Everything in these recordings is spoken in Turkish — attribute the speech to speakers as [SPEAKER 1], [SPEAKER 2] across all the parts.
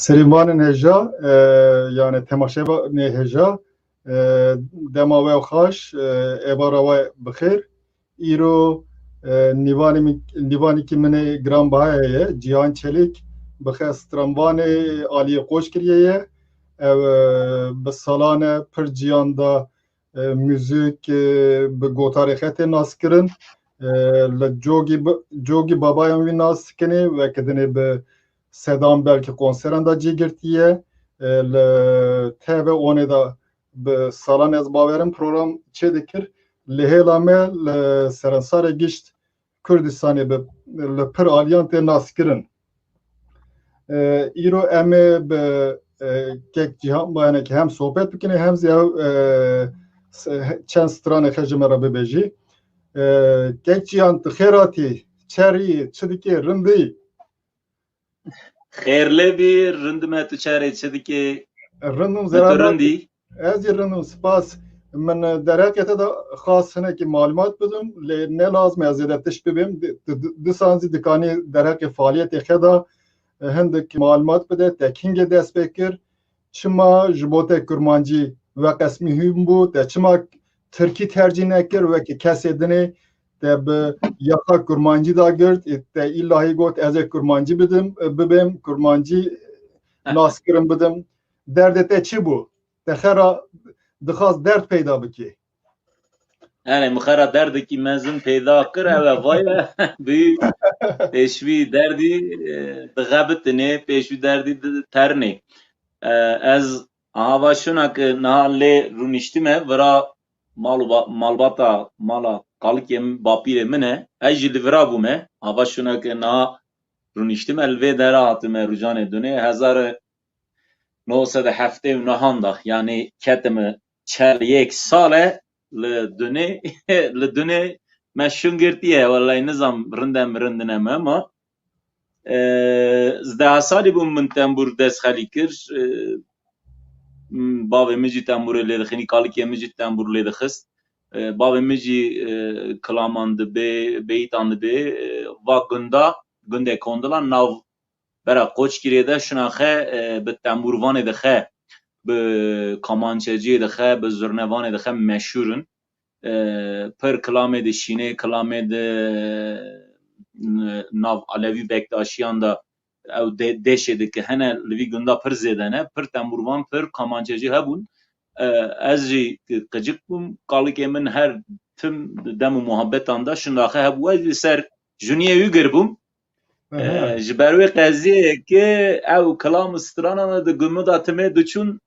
[SPEAKER 1] Selimanın heja yani temaşeba ne heja dema ve xaş ebara ve bixir îro nîvanê ki min ê giranbaye ye Cihan Çelik bixe stranvanê aliyê qoş kiriye ye ev bi salan e pir ciyan da müzik bi gotarê xetê nas kirin li cogî babayan wî nas kirinê vekidinê bi Sedam belki konseran da cî girtiye li TV onê da bi salan ez bawerim program çê dikir li hêla me li Serensarê gişt Kurdistanê li pir aliyan tê naskirin. Îro em ê bi kek Cihan bayanekî hem sohbet bikin hem ziyav çend stranê xwe ji me re bibêjî. Kek Cihan tu xêratî çerî çi dikê rindî?
[SPEAKER 2] Xêrlê bî rindim tu çerê çi dikê
[SPEAKER 1] Rindim
[SPEAKER 2] tu
[SPEAKER 1] zeramet
[SPEAKER 2] rindî
[SPEAKER 1] ez jî rindim spas min derekê te de xas hinekî malumat bidim lê ne lazim ez ê de tiş bibim disan zî dikanî derekê faaliyetê xe da hindik malumat bide tekîngê dest pê kir çima ji bo te kurmancî weqes mühim bû te çima Tirkî tercîh nekir wekî kesê dinê te bi yaka kurmancî da girt te illahî got ez ê kurmancî bibim kurmancî naskirin bidim derdê te çi bû te xera dixwaz derd peyda bikî
[SPEAKER 2] yani mixera derdekî mezin peyda kir ew vaye bî pêşvî derdî dixebitinê pêşvî derdî ternê ez ava şunak niha lê rûniştime vira malbata mala kalikê bapîrê min e ez jî li vira bûme ava şunak niha rûniştime li vê dera hatime rûjanê dunê 1979 da yani ketime 41 sal e li dunê me şûn girtiye wellahî nizam rindine me ama zdeha salî bûm min tembûr destxelî kir bavê min jî tembûrê lê dixînî kalikê min jî tembûr lê dixist bavê min jî kilaman dibê beyîtan dibê va gundê kondilan nav bera Qoçgirê de şuna xe bi tembûrvanê dixe bi kamançeciyê dixe bi zurnevanê dixe meşhûrin pir kilamê di şînê kilamê di nav Alevî Bektaşiyan da ew deşê dike hene li vî gunda pir zêde ne pir tembûrvan pir kamançecî hebûn ez jî qicik bûm kalikê min her tim dem û muhabbetan da şunda xe hebû ez li ser juniyê wî girbûm ji ber wê qeziyekê ew kilam strana di gumida timê diçûn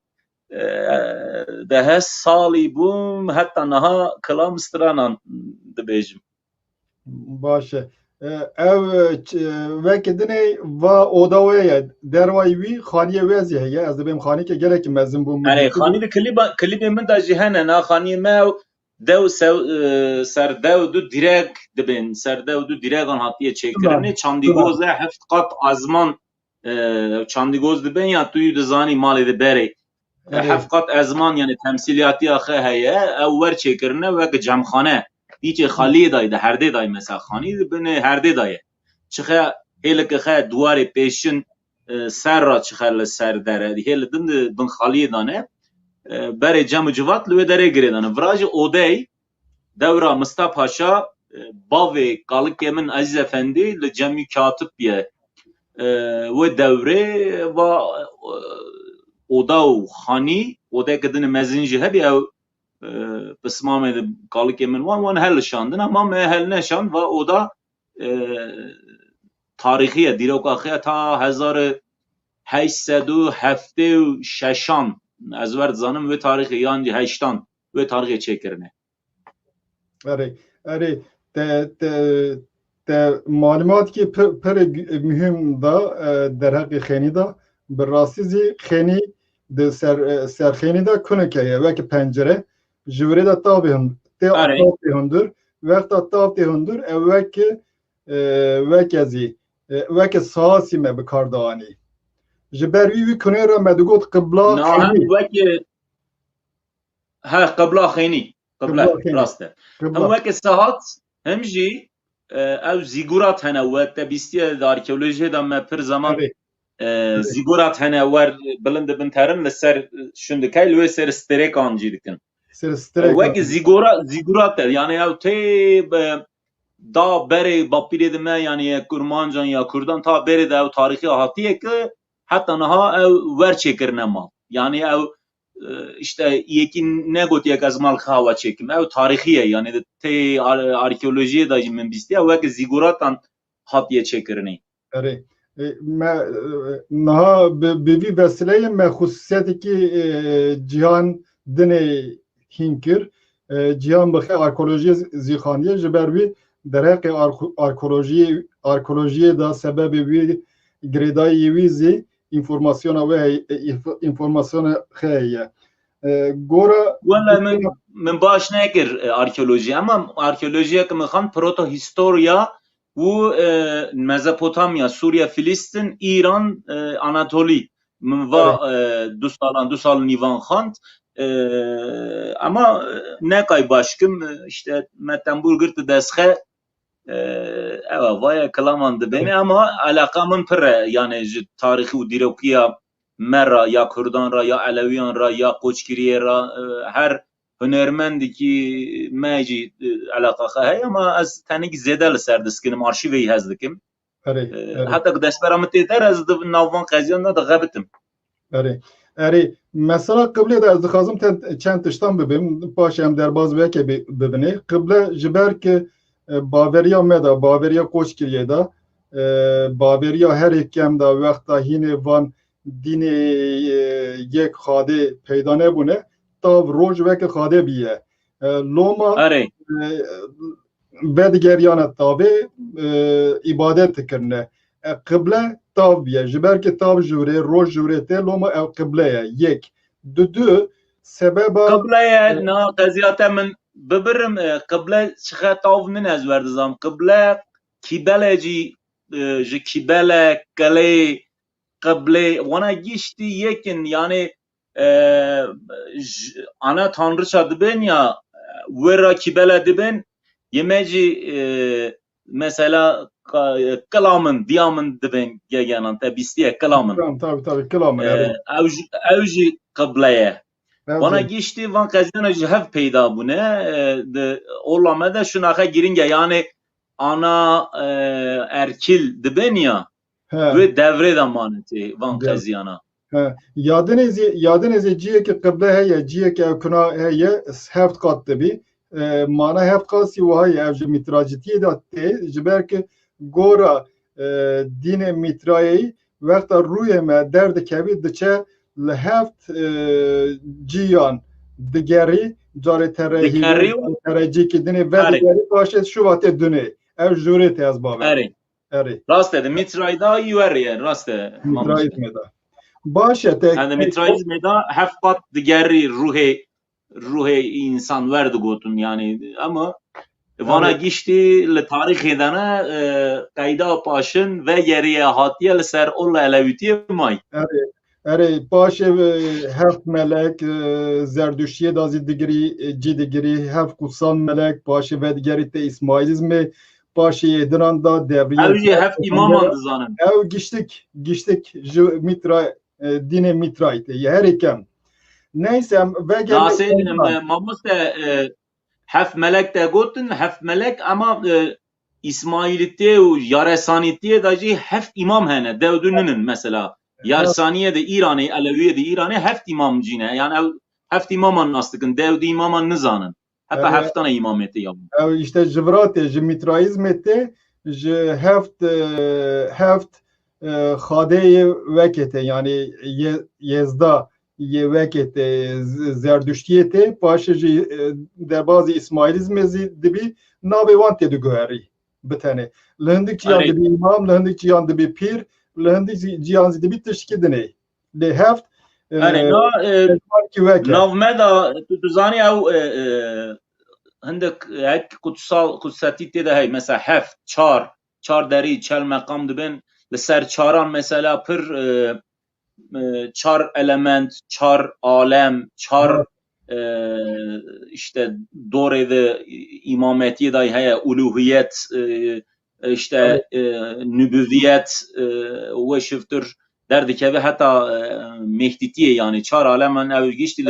[SPEAKER 2] dehe salî bûm heta niha kilam stranan dibêjim.
[SPEAKER 1] Baş e ev vekî dinê va oda wê ye derwayî wî xaniyê wê zî heye ez dibêm xanîkê gelekî mezin bûm
[SPEAKER 2] Xanî di klîbê min de jî hene na xaniyê me ew dew ser dew du dîrek dibên ser dew du dîrekan hatiye çêkirinê çandîgoz e heft qat ezman çandîgoz dibên ya tu yî dizanî malê di berê heft qat ezman yani temsîliyatiya xe heye ew werçêkirine wek cemxane hiçê xaliyê dayê de herdê dayê mesela xanî dibinê herdê dayê çixe hêleke xe duwarê pêşin ser ra çixe li ser dere hê li din bin xaliyê dane berê cem û civat li wê derê girê dane vira jî odey dewra Mista Paşa bavê kalikê min Ezîz Efendî li cemî katib ye wê dewrê va oda û xanî odeke din mezin jî hebî ew pismamê di kalikê min wan helişandin ama me helneşand va oda tarîxî ye dîroka xe ta 1876 ez wer dizanim wê tarîxê yan jî 80 wê tarîxê çêkirine.
[SPEAKER 1] Erê te malumatî pir mühim da derheqê xênî da bi rastî zî xênî di serxênî da kunek heye wekî pencere ji wirê de tavê hundir wexta tav tê hundir ew weke zî weke sasî me bi kar danî ji ber wî kunê re me digot qibla
[SPEAKER 2] wekê qibla xênî rast e hem weke sahat hem jî ew zîgurat hene we te bîstiye di arkeolojiyê de me pir zaman زیگورات هنه ور بلند بنترن لسر شندکای لوی سر ستریکان جی dikin. وکی زیگورات yani ev te da beri bapire de me yani Kurmancan ya Kurdan ta beri de ev tarihi hatiye ki hatta naha ev ver çekirne mal. Yani ev işte yekin ne gotiye kazmal hava çekim ev tarihiye yani te arkeolojiye da min bistiya veki ziguratan hatiye çekirne.
[SPEAKER 1] Evet. Naha bir vesileye me hususiyeti ki cihan dine hinkir cihan bakı arkeolojiye zihaniye jibervi derek arkeolojiye da sebebi bir gredayı vizi informasyona ve informasyona heye. Gora
[SPEAKER 2] Valla min baş nekir arkeoloji ama arkeolojiye ki min xan protohistorya و مزپوتامیا سوریه فلسطین ایران آناتولی من و دو سال نیوان خواند اما نکای باشکم işte متنبور گرت دسخه اوا وای کلامان دبنی اما علاقامın پره yani tarihi و دیروکیا مرا یا کردان را یا علویان را یا قوچکریه را her هنرمندی کی ماجی علاقه هی ama az تنیک زیاده لسردسکیم arşiveyi هزدکیم hatta دستبرم تیتر از نوان قضیان da غبتم.
[SPEAKER 1] Mesela kıble de az xazım çend tiştan bibim paşam derbaz veke bibini kıble jiber ki Baveriya meda Baveriya koçkiriye da Baveriya her ekem da vaqta hine van dine yek xade peyda nebune tav roj veke xade biye loma vedgeriyana tabi ibadet kirne kıble tav biye jiber ki tav jure roj jure te loma ev kıbleye yek du sebeba
[SPEAKER 2] kıbleye na qaziyata min bibirim kıble çıxa tav min ez verdizam kıble kibeleci ji kibele kale kıble wana geçti yekin yani ana tanrıça dibin ya vera kibele dibin yemeci mesela kelamın diyamın dibin gegenan tabistiye kelamın
[SPEAKER 1] tabi kelamın
[SPEAKER 2] evji kıbleye wana geçti van kazana cehav peyda bu ne olamada şunaka giringe yani ana erkil dibin ya ve devre zamaneti van kaziyana
[SPEAKER 1] yadınızı ciye ki kıble heye ciye ki kuna heye heft kat debi mana heft kasi vahay evci mitracitiye da te jiber ki gora dine mitrayeyi vekta ruyeme derdi kebi dıçe le heft ciyan digeri cari terehi ki dine ve digeri paşet şu vate dune ev jure te az babe
[SPEAKER 2] rast dedi mitrayda yuvarıya rast dedi
[SPEAKER 1] mitrayizmeda başete
[SPEAKER 2] yani mitrayizmeda hafkat digeri ruhe insan verdi gotun yani ama vana geçti le tarihi dana kayda paşın ve geriye hatiye ser olla elevitiye may
[SPEAKER 1] paşe heft melek zerdüştiye da digri heft kutsal melek paşe ve digeri te İsmailizmi paşe yedinanda devriye
[SPEAKER 2] evci heft imamandı zanım
[SPEAKER 1] ev geçtik mitra dine mitrayte her iken neyse ve
[SPEAKER 2] geldi mamız da hef melek de gotun hef melek ama İsmailite u Yaresanite dahi hef imam hene devdünün mesela Yarsaniye de İran'ı Aleviye de İran'ı heft imam cine yani heft imaman nastıkın devdi imaman nizanın hatta heftana imameti yapın
[SPEAKER 1] işte jivrate jimitraizmete heft xadeye vekete yani yezda ye vekete zerdüştiyete paşeci derbazı İsmailizmezi dibi navevante de göheri bitene lehendik cihan dibi imam lehendik cihan dibi pir lehendik cihan dibi teşkidine de heft
[SPEAKER 2] navmeda tuzani ev hindek ek kutsatite de hey mesela heft çar deri çel makam dibin ser çaran mesela pir çar element, çar alem, çar işte doğru imametiye dahi heye uluhiyet işte nübüviyet ve şiftir derdikeve heta mehditiye yani çar alemen ev gişti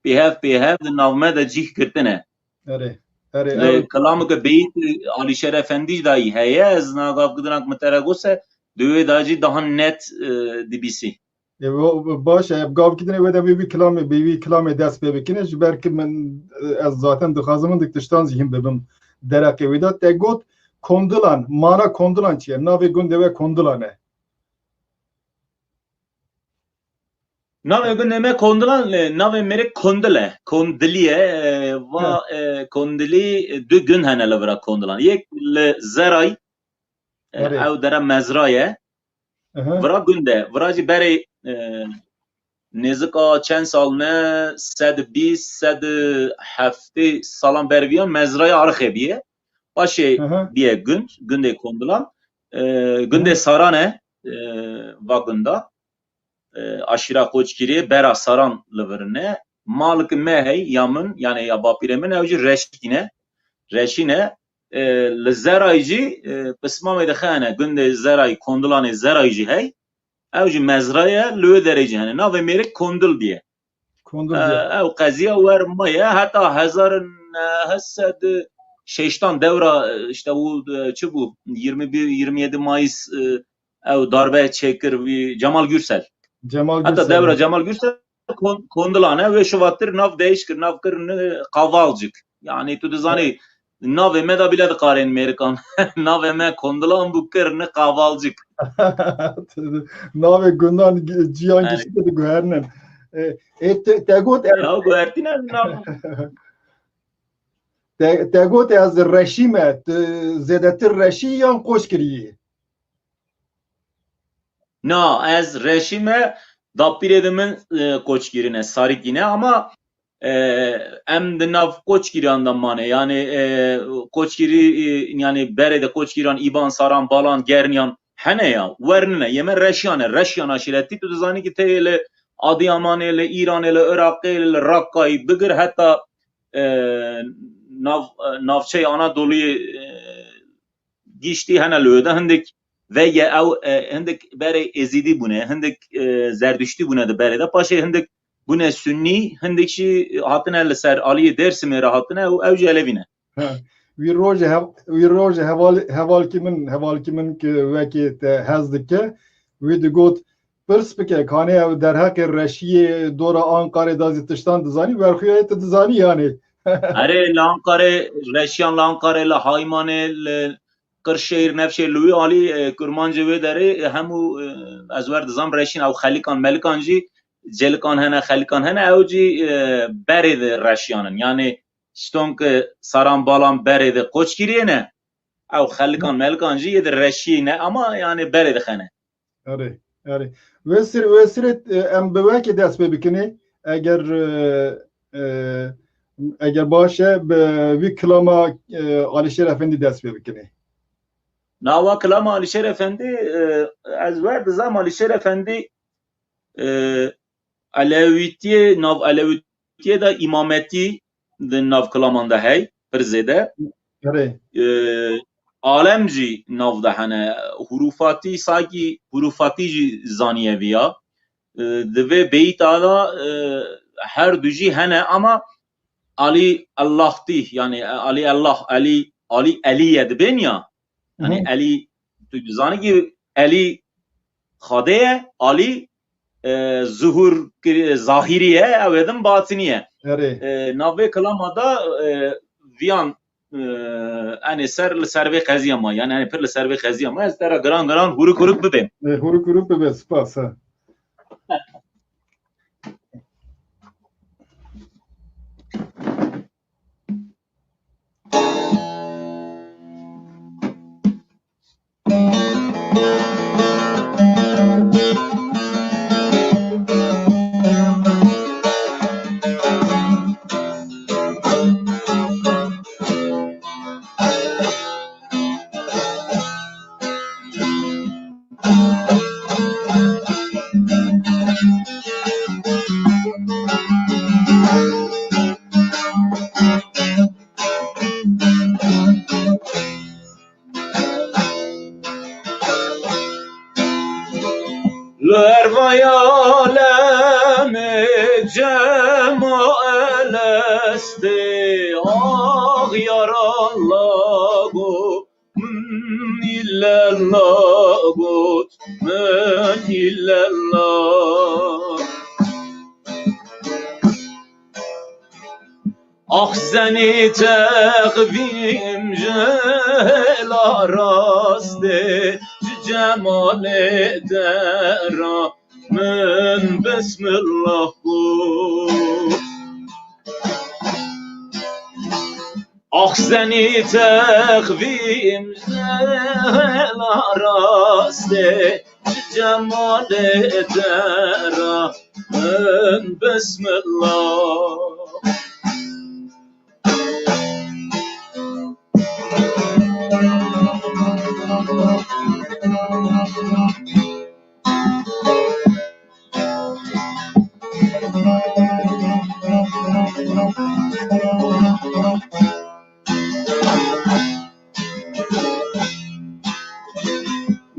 [SPEAKER 2] behev de navme de cih kirtine. Le kelamı ke beyit Ali Şeref Efendi dahi heye ez nagav gidinak meteregose döve dacı daha net dibisi.
[SPEAKER 1] باش gav kidine ve de bir kelam ders bebekine belki men az zaten dıkazımın dikiştan zihin bebim derake ve de tegot kondulan mana kondulan çiye nave günde ve kondulane.
[SPEAKER 2] Nave günde me kondulan nave mere kondule kondiliye ve kondili dü gün henele vera kondulan. Yek le zeray ev dere mezraye vera günde veracı beri nezika çend sal ne 120 salan berviyan mezraya arxebiye başı biye günde kondulan günde sarane vagında aşira koçkiri bera saran lıvırne malık mehey yamın yani ya bapiremin evci reşine lezeraycı pısmam edexane günde zeray kondulan zeraycı hey evci mezraya lü derece hani nave merik kondul diye. Ev qaziye vermeye hatta hazarın hasad şeytan devra işte bu çu bu 27 Mayıs ev darbe çekir ve Cemal Gürsel. Hatta devra Cemal Gürsel kondulane ve şuvattır nav değişkir nav kır kavalcık. Yani tu dizani nav eme da bile de karen Amerikan nav eme kondulan bu kır ne kavalcık.
[SPEAKER 1] Nave gündan cihan geçti de gühernen. Tegot
[SPEAKER 2] ya gühertinen
[SPEAKER 1] tegot az reşime zedetir reşi yan koşkiriyi.
[SPEAKER 2] Na az reşime dapiredemin koçgirine sarikine ama em de nav koçgirandan mane yani koçgiri yani berede koçgiran iban saran balan gerniyan hene ya vernine yeme reşyan aşireti tu zani ki tele Adıyaman ile İran ile Irak ile Rakka'yı bigir hatta navçe Anadolu'yu geçti hene löde hendik ve ya hendik bere ezidi bune hendik zerdüştü bune de bere de paşa hendik bune sünni hendik şi hatına ile ser Aliye Dersim'e rahatına ev celevine.
[SPEAKER 1] Vi roje heval kimin ki veki hazdike vi de got perspike kane derhak reşiye dora Ankara da tıştan dizani verxiyet dizani yani.
[SPEAKER 2] Are Ankara reşyan Ankara la Haymane Kırşehir Nevşehir Lui Ali Kurmancı ve deri hemu azver dizam reşin ev xalikan melikancı celikan hene xalikan hene evci beri de reşyanın yani stonk saran balan beri de koçgiriye ne ev xalikan melikancı ye de reşine ama yani beri de hene.
[SPEAKER 1] Are Vesiret em beveki dest bebikini eğer başe bir klama Ali Şeref Efendi dest bebikini.
[SPEAKER 2] Nava klama Ali Şeref Efendi az verdi zam Ali Şeref Efendi Alevitiye nav Alevitiye da imameti de nav klamanda hey perzede. Alemci navda hane hurufati sagi hurufati zaniyeviya ve beytala her düji hane ama Ali Allah'ti yani Ali Allah Ali Aliye ben ya yani Ali zani ki Ali Khadeye Ali zuhur zahiriye evedim batiniye nave kalamada viyan yani serve kaziyama yani per serve kaziyama ez tera gran huruk bibim
[SPEAKER 1] huruk bibim spas ha
[SPEAKER 2] جمال است آغیار الله گفت إلا الله قلت من إلا الله زنی تقویم جلا راسته جمال درا من بسم الله قلت زنی تقویم جلا راسته جمال درا من بسم الله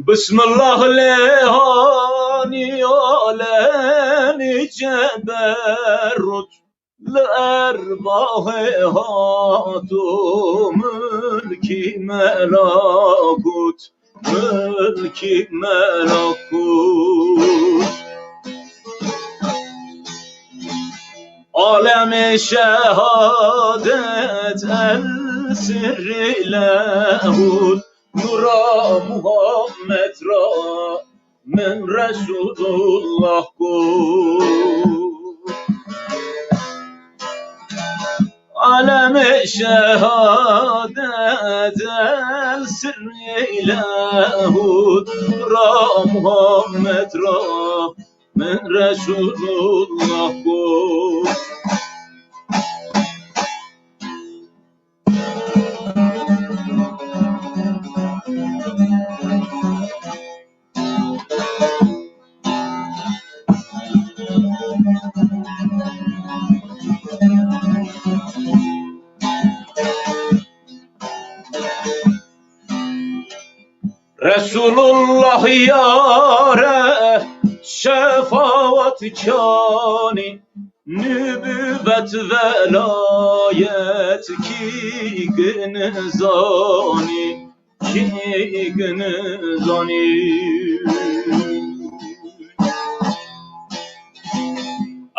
[SPEAKER 2] بسم الله لهاني عالم جبروت لأرباه هاتو ملكي ملكوت ملكي ملكوت عالم شهادت السر له نورا محمد را من رسول الله عالم شهادت السر له نورا محمد را من رسول الله رسول الله یاره شفاعت کانی نبوت ولایت کی گنزانی کی گنزانی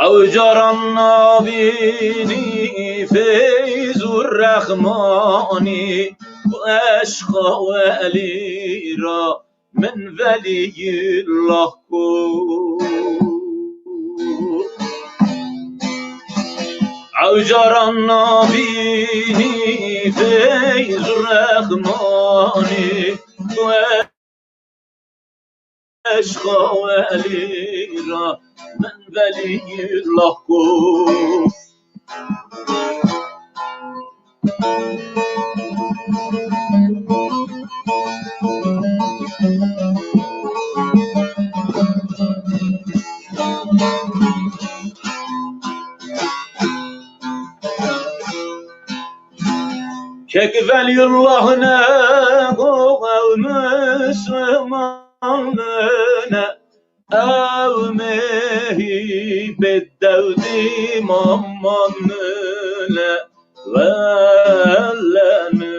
[SPEAKER 2] او جاران نابینی فیض الرحمانی و عشق ولی را من ولی الله کو او جاران نابینی فیض الرحمانی و عشق ولی را من ولی الله کو که ولی الله نه او مسلمان نه او مهی بدودی مامان نه ولنه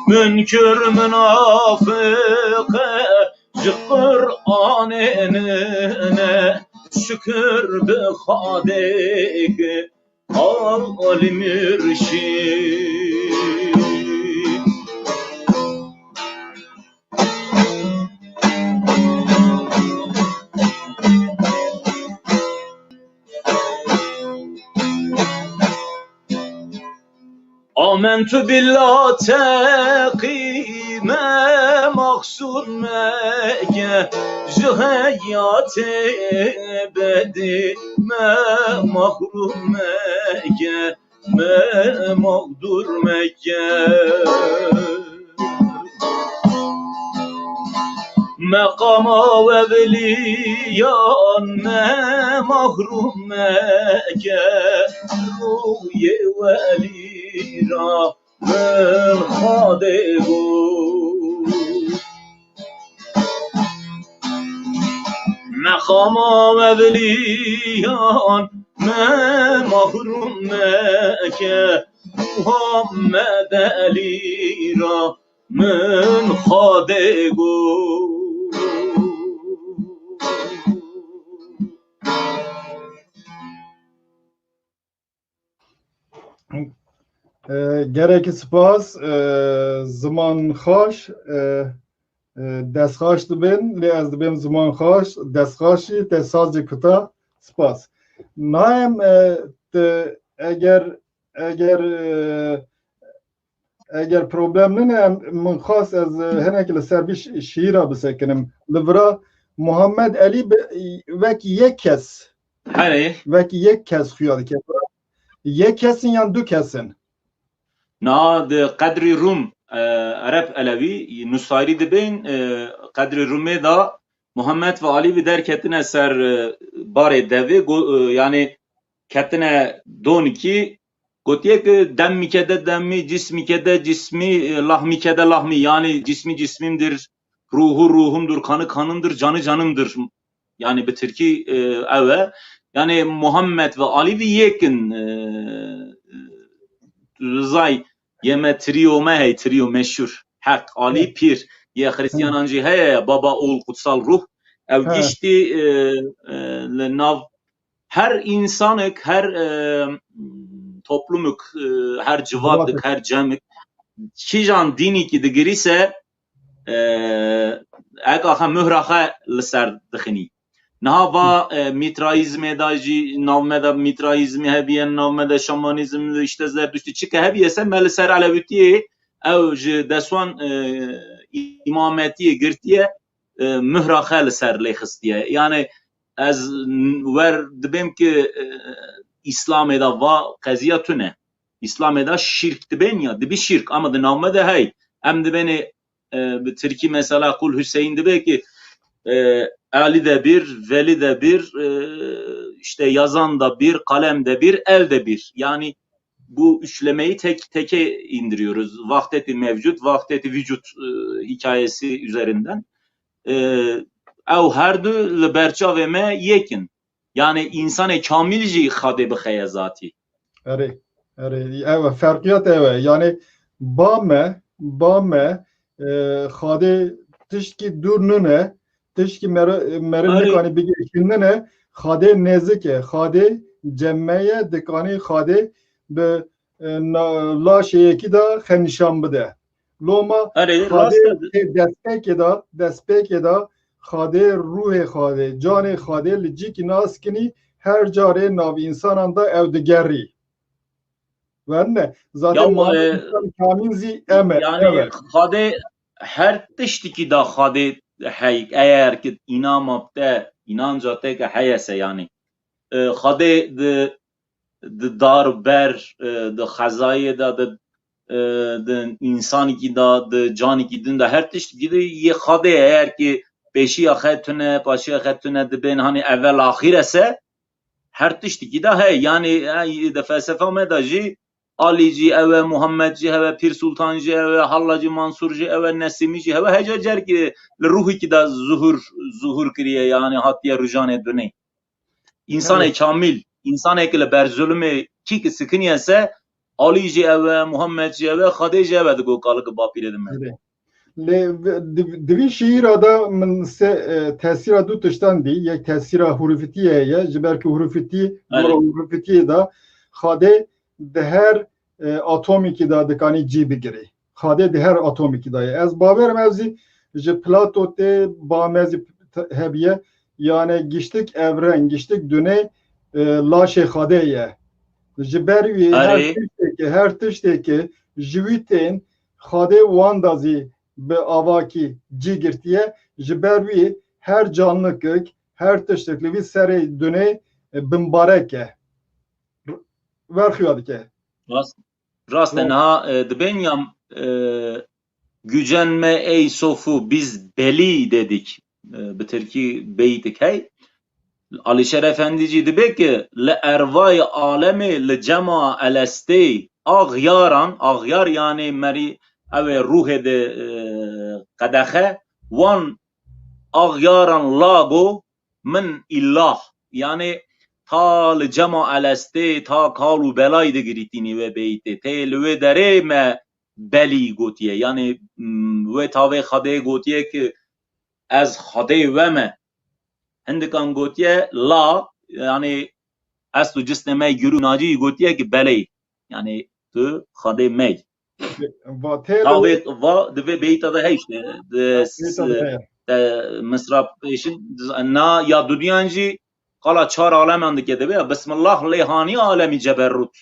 [SPEAKER 2] منکر منافق قرآن نه شکر به خالق عالی مرشید آمنت بالله تقیم مقصود مگه جهیات بدی مغروم مگه مغدور مگه مقام و ولیان مغروم مگه روی ولی را من خاده بود خاما مذلیان محروم مکه محمد علی را من خاده گو
[SPEAKER 1] gerek spas zaman xoş destxaş dibin li ez dibim zaman xoş destxaşi te sazcı kuta spas naim eğer problem ne min xas ez hinek li ser bir şiira bisekinim li vira Muhammed Ali veki yek kes veki yek kes xuya dike yek kesin yan du kesin
[SPEAKER 2] na de Qedri Rum Arap Alevi Nusayri dibin Qedri Rumê da Muhammed ve Ali derketine ser barê devê yani ketine doniki gotiye ki demmike de demmi cismike de cismi lahmike de lahmi yani cismi cismimdir ruhu ruhumdur kanı kanımdır canı canımdır yani bitirki eve yani Muhammed ve Ali ve yekin rızay yeme trio me hey trio meşhur hak Ali pir ye Hristiyancı hey baba oğul kutsal ruh ev geçti nav her insanık her toplumuk her civatlık her cemik kijan dini ki digirise eka mühraha liser dixini nava mitraizme da ji navmeda mitraizmi hebiyen navmeda şamanizm işte zerdüştü çıka hebiyese meliser alevitiye ev ji deswan imametiye girtiye mühraha liser lexistiye yani az ver dibim ki İslam'da da va qaziya tune İslam'da şirk dibin ya dibi şirk ama da navmeda hey em dibeni Türkiye mesela Kul Hüseyin dibe ki Ali de bir, Veli de bir, işte yazan da bir, kalem de bir, el de bir. Yani bu üçlemeyi teke indiriyoruz. Vahdeti mevcut, vahdeti vücut hikayesi üzerinden. Ev her du li berçaveme yekin. Yani insan-ı kamilci xade bixeye zati.
[SPEAKER 1] Evet, evet, farkiyat evet. Yani bame xade tişki durnune tişki merin dikani bigi işinne xade nezike xade cemmeye dikani xade be la şeyeki da xenişan bide loma xade despeke da xade ruhe xade cane xade liciki naskini her care nav insanan da evdigeri verne zaten kamilzi eme
[SPEAKER 2] yani xade her tiştiki da xade hey eğer ki inamapte inancate ki heyese yani xade de dar ber de xazayı da de insani ki da de cani ki din de her tiştiki de ye xade eğer ki peşi axetune paşi axetune de ben hani evvel ahir ise her tiştiki de hey yani de felsefe medaji Alici eve Muhammedci eve Pir Sultancı eve Hallacı Mansurcu eve Nesimici eve hecacer ki ruhi ki da zuhur kriye yani hatiye rujane döne insan-ı kamil insan ekle berzulme ki sıkıniyse Alici eve Muhammedci eve Khadija eve de gokalık bapir edim
[SPEAKER 1] Divi şiira da min tesira du tiştan di yek tesira hurufitiye ye jiberki hurufiti hurufitiye da xade de her atomiki da dikani ci bigiri xade de her atomiki da ez baver mevzi ji Plato te ba mevzi hebiye yani giştik evren giştik düne laşe xade ye jiber her tişteki jiviten xade wandazi be avaki ci girtiye jibervi her canlı kök her tiştekli vi sere düne bimbareke verxiyadike
[SPEAKER 2] Rasten ha dbenyam gücenme ey sofu biz beli dedik bitirki beytik hey Alişer Efendici dibe ki le ervay alemi le cema eleste ağyar yani meri ave ruhe de kadehe wan ağyaran lago من الله yani ta li cema eleste ta kalu belayı da giritini ve beyti te lüve dere me beli gotiye yani ve tave xade gotiye ki az xade ve me hindikan gotiye la yani az tu cisne me yürü naci gotiye ki beli yani tu xade me tave va dve beyta da işte مصرف پیشین نا یا دنیانجی قالا چهار عالم اندکی دبی بسم الله لیهانی عالمی جبروت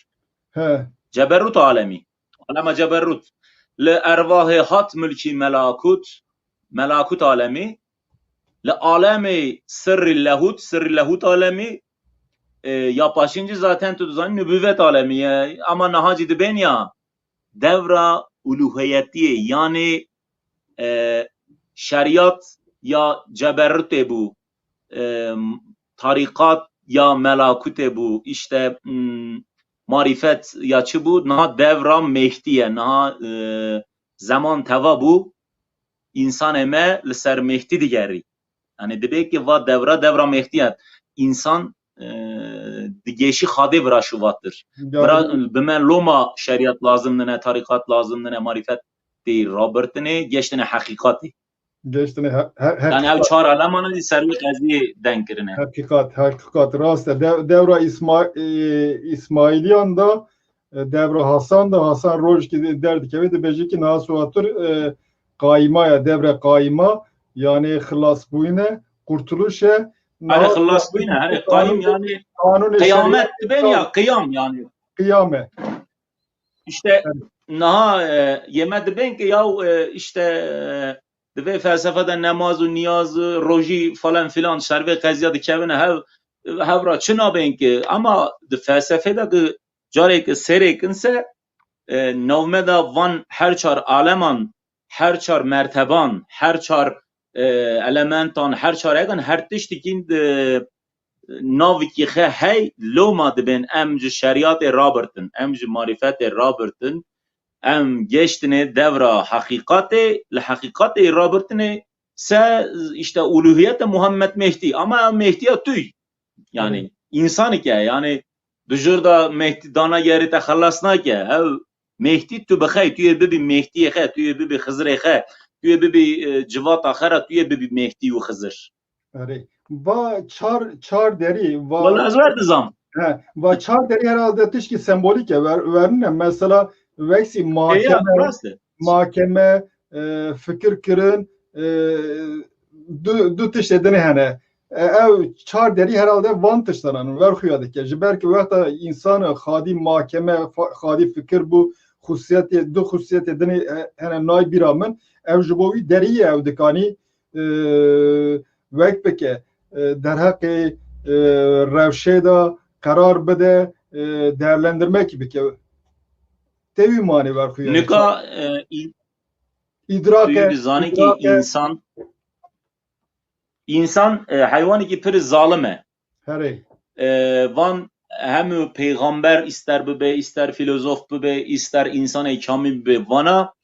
[SPEAKER 2] جبروت عالمی عالم جبروت لارواح هات ملکی ملکوت عالمی لعالم سر اللهوت عالمی یا پاشینجی zaten تو دزانی نبوت عالمیه اما نهاجی دبین یا devra uluhiyetiye yani şeriat ya ceberrüte bu tarikat ya melakute bu işte marifet ya çı bu na devran mehdiye na zaman teva bu insan eme liser mehdi digeri yani demek ki va devra mehdiye insan digeşi xade bira şuvattır bimen loma şeriat lazım ne tarikat lazım ne marifet değil Robert'ne geçtine hakikati
[SPEAKER 1] geçtine
[SPEAKER 2] yani ev çağır alamanı servi qaziye denk kirine
[SPEAKER 1] hakikat rast devra İsmailiyan da devra Hasan da Hasan Roj ki derdi ki ve bejiki nasuatır kaimaya devre kaima yani ihlas buyne kurtuluşe
[SPEAKER 2] hani ihlas buyne hani kaim yani kıyamet ben ya kıyam yani
[SPEAKER 1] kıyame
[SPEAKER 2] işte naha yemed ben ki ya işte ve felsefede namaz و niyaz roji falan filan serve qaziya dikevine hevra çına ben ki ama de felsefede ki jarek serekinse novmeda van her çar aleman her çar merteban her çar elementan her çar egan her tiştikin naviki hey loma de ben emc şeriat Robert'ın emc marifet Robert'ın em geçtine devra hakikate le hakikate Robert'ne se işte uluhiyet Muhammed Mehdi ama Mehdi'ye tüy yani insan ki yani dujurda Mehdi dana yeri te xallasna ki ev Mehdi tu bxay tu bibi Mehdi xe tu bibi Xızır xe tu bibi civat axara tu bibi Mehdi u Xızır
[SPEAKER 1] yani va çar deri va
[SPEAKER 2] vallahi verdi zam
[SPEAKER 1] va çar deri herhalde tişki sembolik verine mesela veksi mahkeme fikir kirin du tiştedine hene ev çar deri herhalde van tiştanan ver xuyadık ya belki vaqta insanı xadi mahkeme xadi fikir bu xusiyeti du xusiyet edine hene nay biramın ev jibovi deri ev dikani vek peke derhaqi revşeda karar bede değerlendirmek gibi ki tevi mani var xuya
[SPEAKER 2] nika
[SPEAKER 1] idrak
[SPEAKER 2] bizani ki insan hayvanı ki pir zalime
[SPEAKER 1] herey
[SPEAKER 2] van hem peygamber ister bibe ister filozof bibe ister insan kamil bibe vana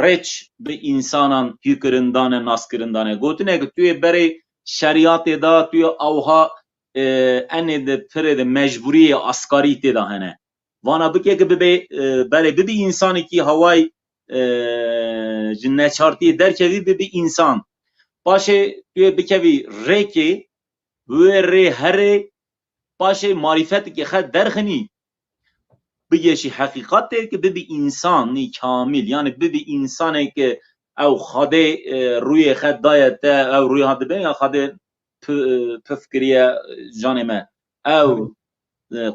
[SPEAKER 2] reç be insanan hüküründane naskırındane gotine ki tüye bere şeriat da tüye avha ene de pire de mecburiye asgari te da hene vana bike ki bibe bere bibi insanı ki havay cinne çartiye derkevi bibi insan başı tüye bikevi reki ve re here başı marifet ki xed derxini بگیشی حقیقته که ببی انسانی کامل یعنی ببی انسانی که او خاده روی خد دایته او روی هاده بین یا خاده پفکریه جانمه او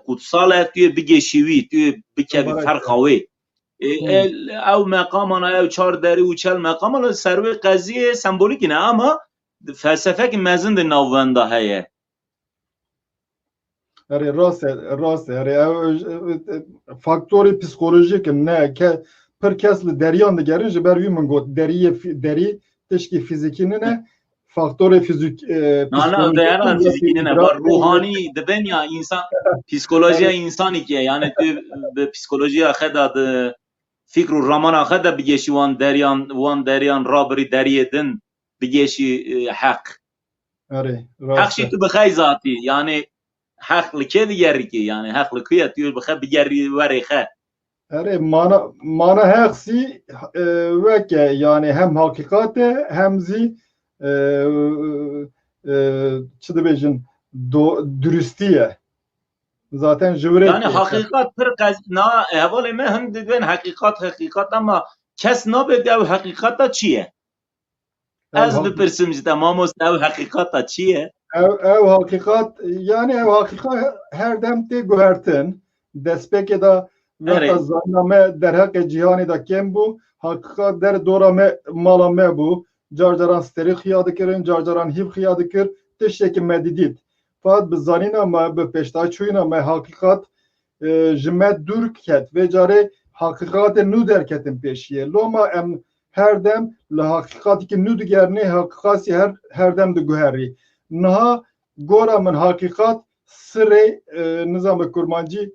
[SPEAKER 2] قدساله توی بگیشیوی توی بکوی فرقاوی او مقامانا او چار داری و چل مقامانا سروی قضیه سمبولیکی نه اما فلسفه که مزند نوونده هیه
[SPEAKER 1] yani rast yani faktörü psikolojik ne ke per kesli deryan da gerince ber yumun got deri teşki fizikini ne faktörü fizik
[SPEAKER 2] psikolojik fizikini ne ruhani de ben ya insan psikolojiye insani ki yani psikolojiye khada de fikru ramana khada bigeşi wan deryan rabri deriyedin bigeşi hak
[SPEAKER 1] اره
[SPEAKER 2] حق شي
[SPEAKER 1] راسته
[SPEAKER 2] تو بخی ذاتی yani حق لکه دیگری که yani حق لکه تیور بخی بگری وری خه
[SPEAKER 1] اره mana hepsi ve ki yani hem hakikate hem zi çi dibêjin dürüstiye zaten jüret
[SPEAKER 2] yani hakikat pir na hevalê me him dibin hakikat ama kes nabêt ew hakikata çi ye ez bipirsim ji te mamoste ew hakikata çi ye
[SPEAKER 1] ev hakikat yani ev hakikat her dem tê guhertin destpêkê da veta zaname derheke cîhanê da kêm bû hakikat der dora me mala me bû carcaran sterî xiya dikirin carcaran hîv xiya dikir tiştekî me didît fakat bi zanîna me bi pêştaçûyîna me hakikat ji me dûr ket vê carê hakikatê nû derketin pêşiye loma em her dem li hakikatî nû digernê hakikatî her dem diguherî niha gora min hakikat sirê nizam kurmancî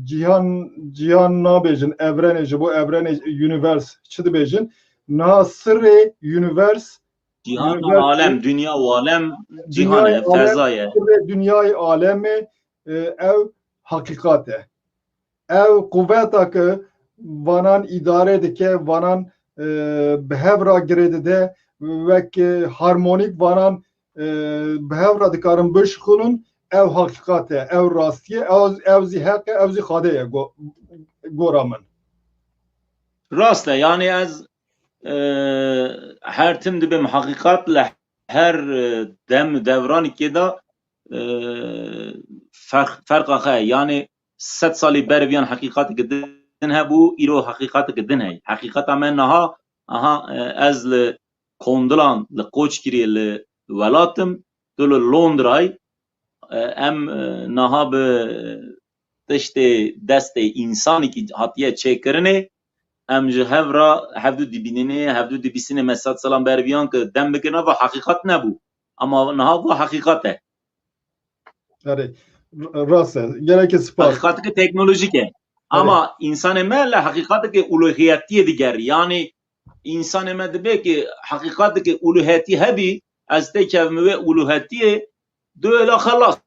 [SPEAKER 1] cihan nabêjin evrenê ji bo evrenê univers çi dibêjin niha sirê univers
[SPEAKER 2] cihan alem dünya û alem cihan e feza ye
[SPEAKER 1] dünyayê alemê ev hakikat e ev kuvveta ki vanan idare dike vanan bi hev ra girê dide wek harmonîk vanan bi hev ra dikarin bişixûnin ev hakikat e ev rastiye ev zî heq e ev zî xade ye gora min
[SPEAKER 2] rast e yani ez her tim dibim hakikat li her dem devranekê da ferqa xe yani 100 salî berviyan hakikateke din hebû îro hakikateke din heye hakikata me niha aha ez li kondilan li Koçgirê li welatim tu li Londrayê em niha bi tiştê destê însanekî hatiye çêkirinê em ji hev ra hevdû dibîninê hevdû dibîsînê me 100 salan berviyan ki dem bikin ava hakikat nebû ama niha va hakikat e
[SPEAKER 1] rast e gelekî spas
[SPEAKER 2] hakikateke teknolojik e ama insanê me li hakikateke uluhiyetiyê digerî yani insanê me dibe ki hakikateke uluhiyetî hebî ez tê kevim wê uluhiyetiyê duela xelas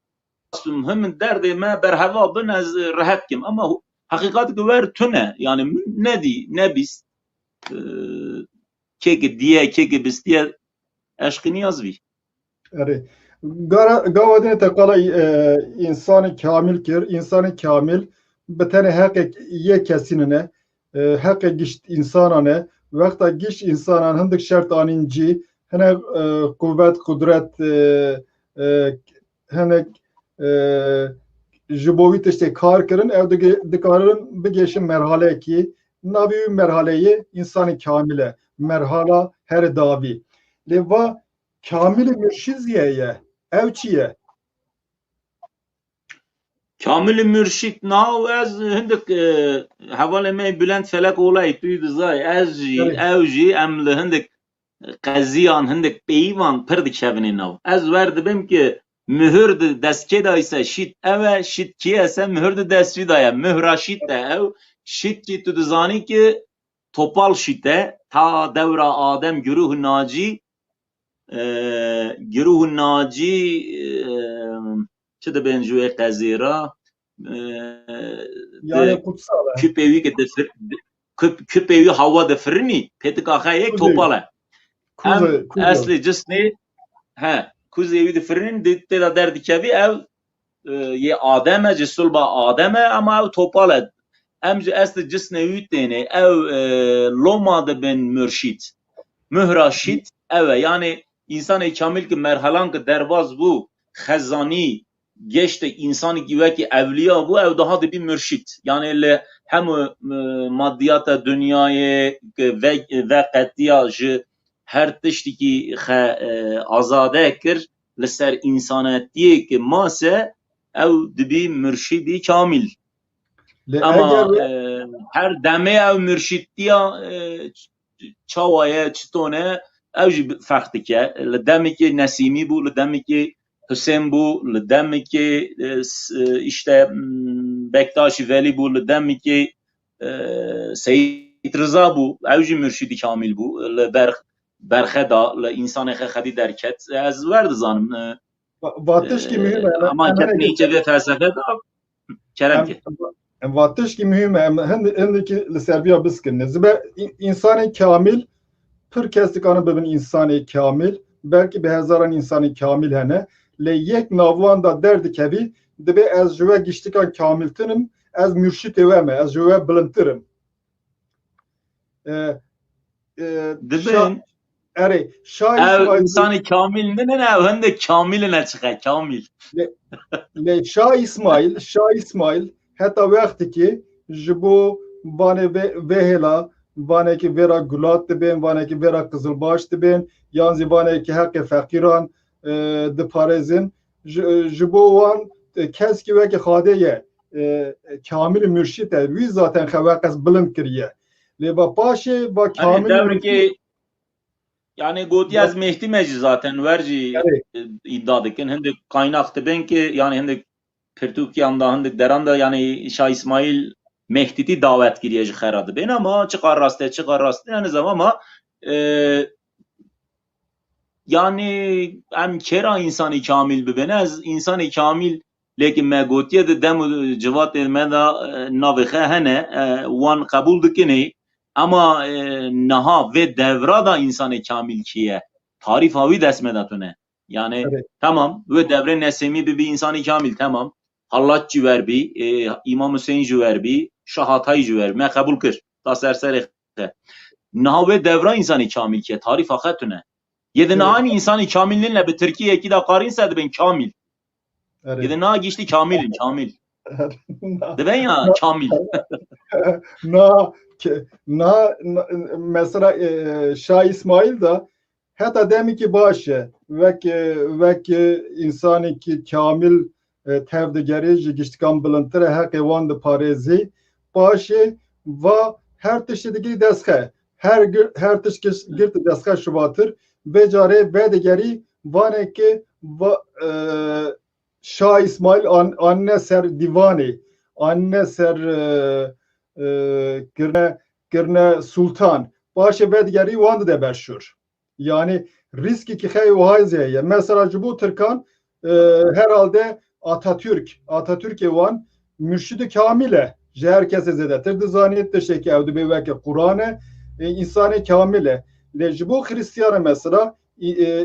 [SPEAKER 2] min derdê me berheva bin ez rehet kim ama hakikateke wer tune yani nedî nebîst kêkê diye kêkê bistiye eşqî niyaz bî
[SPEAKER 1] gavadine te qala insanı kamil kir insanı kamil bi tenê heqek yê kesînine heqek gişt insanane wexta gişt insanan hindik şert anîn cî hinek kuvvet kudret hinek ji bo wî tiştê kar kirin ew dikarin bigêşin merhaleyekî navî wî merhaleyê insanê kamil e merhala her davî lê va kamil mürşiziye ye ev çi ye
[SPEAKER 2] Kamil mürşit nav ez hindik hevalê me Bülent Felek olayê tu dizay ez jî ew jî em li hindik qeziyan hindik peyvan pir dikevînê nav ez wer dibim ki mühür di destçê da ise şît ev e şît kî ese mühür di destçî da ye mühra şît de ew şît jî tu dizanî ki topal şît e ta devra Adem güruh nacî çi dibên ji wê qezê ra
[SPEAKER 1] yani kutsal
[SPEAKER 2] küpê wî ki küpê wî hewa difirinî pêtika xe yek topal e em eslê cisnê he kuzê wî difirin tê da derdikevî ew yê Adem e ji sulba Adem e ama ew topal e em ji eslê cisnê wî têne ew loma dibin mürşît mühra şît ew e yani insanê kamil ki merhelan ki derbas bû xezanî geşte insanekî wekî evliya bû ew daha dibî mürşît yani li hemû maddiyata dünyayê ve qetiya ji her tiştekî xe azade kir li ser însanetiyê ki mase ew dibî mürşîdî kamil ama her demê ew mürşîtiya çawa ye çitone ew jî feq dike li demekî Nesîmî bû li demekî Hüseyin bû li demekî işte Bektaşî Velî bû li demekî Seyid Rıza bû ew jî mürşîdî kamil bû li ber برخدا لإنسان خدي دركت از ورد زانم
[SPEAKER 1] واتش کی مهم
[SPEAKER 2] اما کتنی چه به فلسفه دا کرم که
[SPEAKER 1] واتش کی مهم هندکی لسربیا بسکن زبه انسان کامل پر کسی کنه ببین انسان کامل belki به هزاران انسان کامل هنه لی یک ناوان دا درد کبی دبی از جوه گشتکان کاملتنم از mürşit eveme از جوه بلندترم
[SPEAKER 2] دبین
[SPEAKER 1] اره شاه
[SPEAKER 2] انسان کامل نه هنده کامل نه چقدر کامل
[SPEAKER 1] لی شاه اسماعیل حتی وقتی که جبو وانه وهلا وانه که ورا گلات دبین وانه که ورا قزلباش دبین یعنی وانه که حق فقیران دپارزین جبو وان کس که وقت خاده یه کامل mürşit وی zaten خواهد از بلند کریه لی با پاشه با کامل
[SPEAKER 2] yani goti az Mehdi meci zaten verci iddia dikin hindi kaynak dibin ki yani hindi Pirtukiyan'da hindi deranda yani Şah İsmail Mehdi'ti davet giriyeci xeradı ben ama çıkar rastı yani zaman ama yani em kera insanı kamil bibine az insanı kamil lekin me gotiye de demu civat me da navixe hene wan kabul dikini ama naha ve devra da insanı kamil kiye tarif havi desmedatune yani evet. Tamam ve devre nesemi bir insanı kamil tamam Allah civerbi İmam Hüseyin civerbi Şahatay civerbi me kabul kır da serseri naha ve devra insanı kamil kiye tarif hakatune yedin aynı insanı kamillinle bir Türkiye ki da qarin sad ben kamil yedin na geçti kamilin kamil de ben ya kamil
[SPEAKER 1] na mesela Şah İsmail da hatta demi ki başı ve ki insanı ki kamil tevdigeri giştikan bilantire hakkı van de parezi başı ve her tişteki deske her tişki girt deske şubatır becare ve digeri vane ki Şah İsmail anne ser divani anne ser girne sultan başı ve digeri vandı de berşur yani riski ki hay vahizeye mesela bu Türkan herhalde Atatürk van mürşidi kamile herkese zedetir dizaniyette şeki evde bir veki Kur'an'ı insanı kamile bu Hristiyanı mesela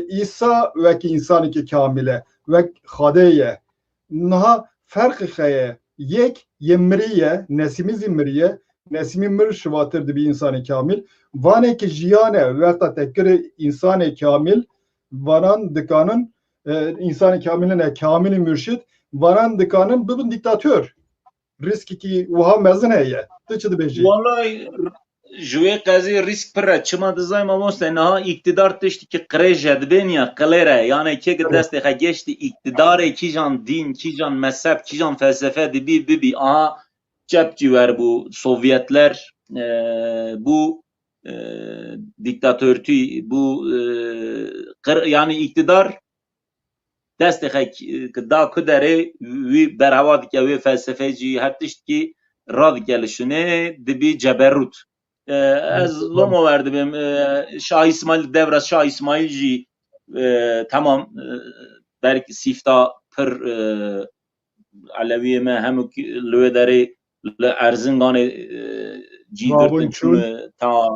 [SPEAKER 1] İsa veki insanı ki kamile ve hadeye naha farkı xeye yek yemriye nesimi zimriye nesimi mir şuvatır bir insanı kamil vane ki jiyane ve ta tekri insanı kamil varan dikanın insanı kamiline kamili mürşit varan dikanın bu diktatör riski ki uha mezuneye tıçıdı beji
[SPEAKER 2] vallahi جوی قضیه ریسک پره چما دزای ما موست نه اقتدار تشتی که قریجه دبینیا قلره یعنی که دست خگشتی اقتدار کی جان دین کی جان مذهب کی جان فلسفه بی aha cepciver bu Sovyetler bu diktatörtü bu yani iktidar dest da kudere ve berhavad ki ve felsefeci hatta ki rad gelişine dibi ceberrut az lomo verdi benim Şah İsmail devras Şah İsmailci tamam belki sifta per Aleviye me hem lövederi Erzincan'ı cidirtin şunu ta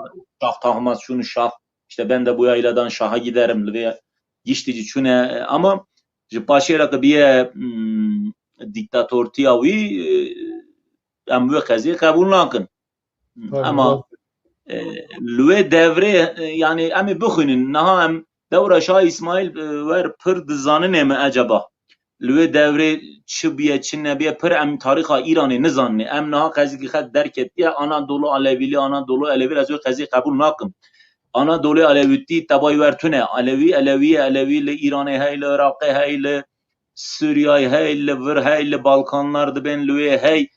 [SPEAKER 2] Şah Tahmas şunu Şah işte ben de bu yayladan Şah'a giderim ve giştici şune ama paşera ki bir diktatörtiyavi em bu kazi kabul nakın ama lüve devre yani em bixunin naha em devre Şah İsmail ver pır dizanın em acaba lüve devre çıbiye çinnebiye pır em tariha İran'ı nizanni em naha kazi ki xed derk etti Anadolu Alevili Anadolu Alevi az kazi kabul nakın Anadolu Aleviti tabay vertune Alevi İran'ı heyle Irak'ı heyle Suriye heyle vir heyle Balkanlar ben lüve hey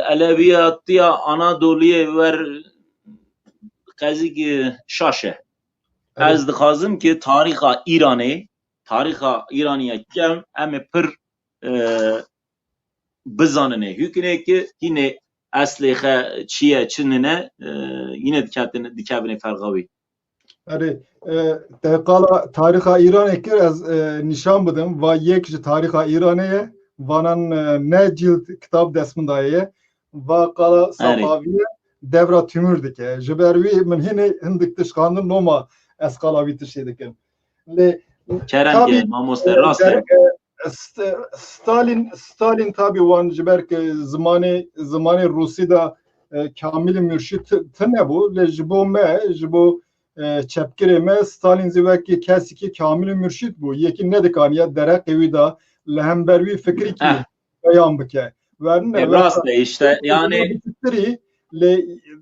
[SPEAKER 2] Aleviyat ya Anadolu'ya ver kazi ki şaşe az dixazim ki tariha İran'ı kem em pır bizanine hüküne ki yine aslihe çiye çinine yine dikabine fargavi
[SPEAKER 1] اره قال تاریخ ایران اکر از نشان بدم و یک تاریخ ایرانه وانان نه جلد کتاب دستمون دایه و قال صفاویه devra tümür dike. Jibervi min hine hindik tişkanın noma eskalavi tişi dikin.
[SPEAKER 2] Kerem ki mamoster rast.
[SPEAKER 1] Stalin tabi wan jiber ki zamanı Rusya'da kamil mürşit tane bu. Le jibo me jibo çepkire me Stalin ziveki kesiki kamil mürşit bu. Yekin ne dikaniye derek evi da lehembervi fikri ki beyan bike.
[SPEAKER 2] Rast işte yani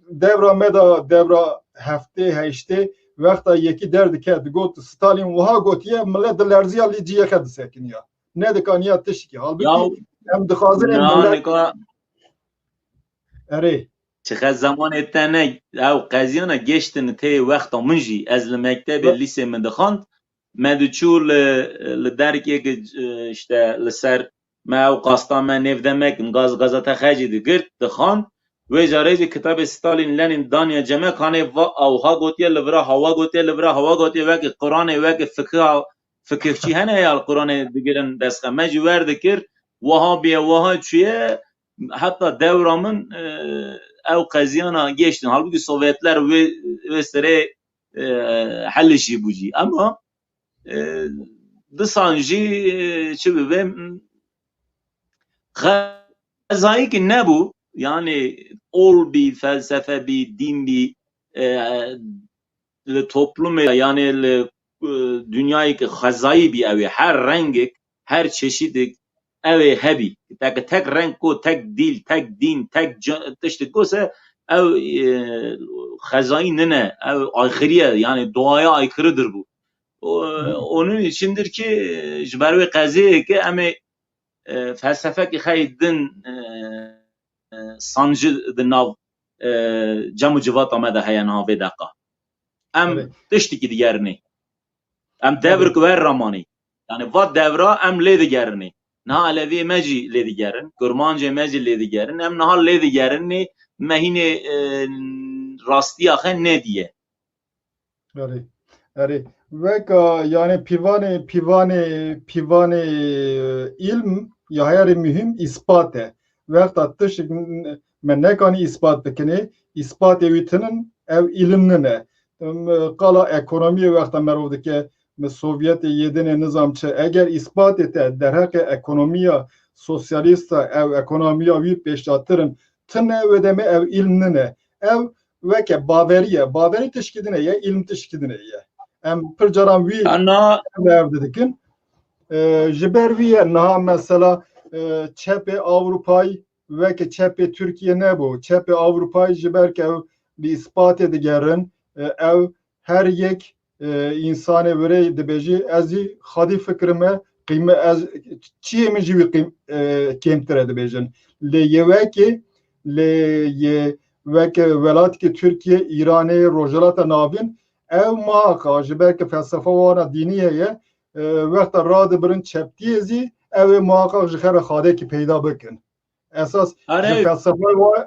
[SPEAKER 1] devra meda devra hafte heşte vaqta yeki derdi ki got Stalin vaha gotiye millet lerziya li ciye kad sekin ya ne dikaniya tişki halbuki hem dixazir hem millet اره
[SPEAKER 2] چه زمان اتنه او قضیه گشتن تی وقت منجی از المکتب لیسه من دخاند مدچو لدرک یک işte لسر ما او قاستا ما نفدمک غازتا خجی دگرت دخاند و جارج کتاب ستالین لنین دانیا جمع کانه و اوها گوتیه لورا هوا گوتیه لورا هوا گوتیه وک قرآن وک فقه چی هنه یا قرآن دیگرن دست مجی ورد کرد وها بیا وها چیه hatta devramın ev kaziyana geçtin. Halbuki Sovyetler ve sere halleşi buci. Ama dısancı çibe gazayı ki ne bu? Yani ol bir felsefe bir din bir toplum yani dünyayı ki gazayı bir evi her rengi her çeşitlik ev hebi tek renk ko tek dil tek din tek işte kosa ev hazayı ne ev aykırıya yani doğaya aykırıdır bu. Onun içindir ki jberve kaziye ki ama felsefe ki haydın sancı de nav camu civat ama da hayan have dakika. Em tişti ki diğerini. Em devr kver ramani. Yani vad devra em le diğerini. Naha levi meci le digerin, kurmance meci le digerin, em naha le digerin ne mehine rasti ahe ne diye.
[SPEAKER 1] Evet. Ve yani pivane ilm yahari mühim ispate. Ve tattış men ne kani ispat bekene ispat evitinin ev ilimne ne. Kala ekonomi ve merovdaki Sovyet yedine nizamçı eğer ispat ete derhake ekonomiya sosyalista ev ekonomiya vi peşatırın tine ödeme ev ilmine ev ve ke baveri teşkidine ye ilm teşkidine ye em pırcaran vi ev dedikin jiberviye naha mesela çepe Avrupa'yı ve ke çepe Türkiye ne bu çepe Avrupa'yı jiber ke ev bir ispat edigerin ev her yek insane vere debeji azi xadi fikrime qime az çiye mi jivi kemtere debejin le yeveki le ye veke velat ki Türkiye İran'e rojalata navin ev ma jiber felsefe wana diniye vekta rad birin çeptiyezi ev ma jixere xade ki peyda bikin esas felsefe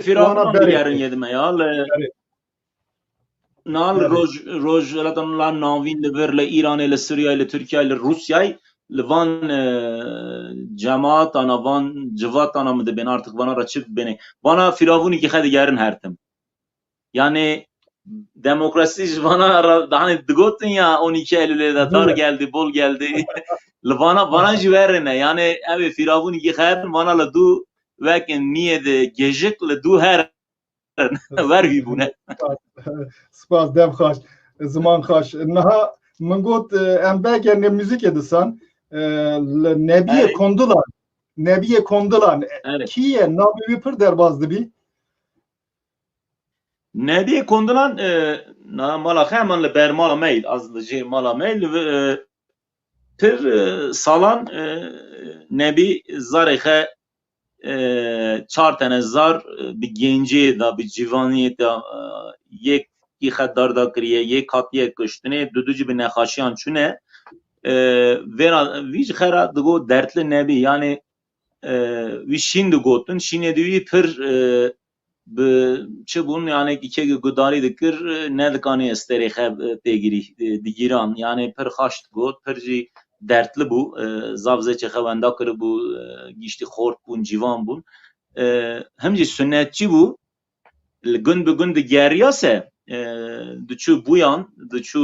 [SPEAKER 2] wana berin yedime ya نال روز لاتن لا ناوین لور ل ایران ل سوریه ل ترکیه ل روسیه لوان جماعت انا وان جوات انا مده بین artık bana raçıp beni bana firavuni ki hadi yarın hertim yani demokrasi bana hani dıgotun ya 12 Eylül'de tar geldi bol geldi bana jiverine yani evi firavuni ki hertim bana la du vekin niye de gecik la du her vergi bu ne
[SPEAKER 1] Spas dev xaş zaman xaş naha min got em belki ne müzik edisan nebiye kondulan kiye nabi pir derbazdı bi
[SPEAKER 2] nebiye kondulan na mala hemen le ber mala mail azlıcı mala mail pir salan nebi zarihe 4 tane zar bir genci da bir civani da yek ki xaddar da kiriye yek hatiye kuştune duducu bir nexaşiyan çune vera vic xera dugo dertli nebi yani vi şimdi gotun şine divi pir çi bûn yani îkek gudarî dikir ne dikanî esterê xwe têgirî digîran yani pir xaş got pir jî dertli bû zav zêçê xwe wenda kiribû gîştî xort bûn cîvan bûn him jî sünnetçî bû li gund bi gund digeriya se diçû bûyan diçû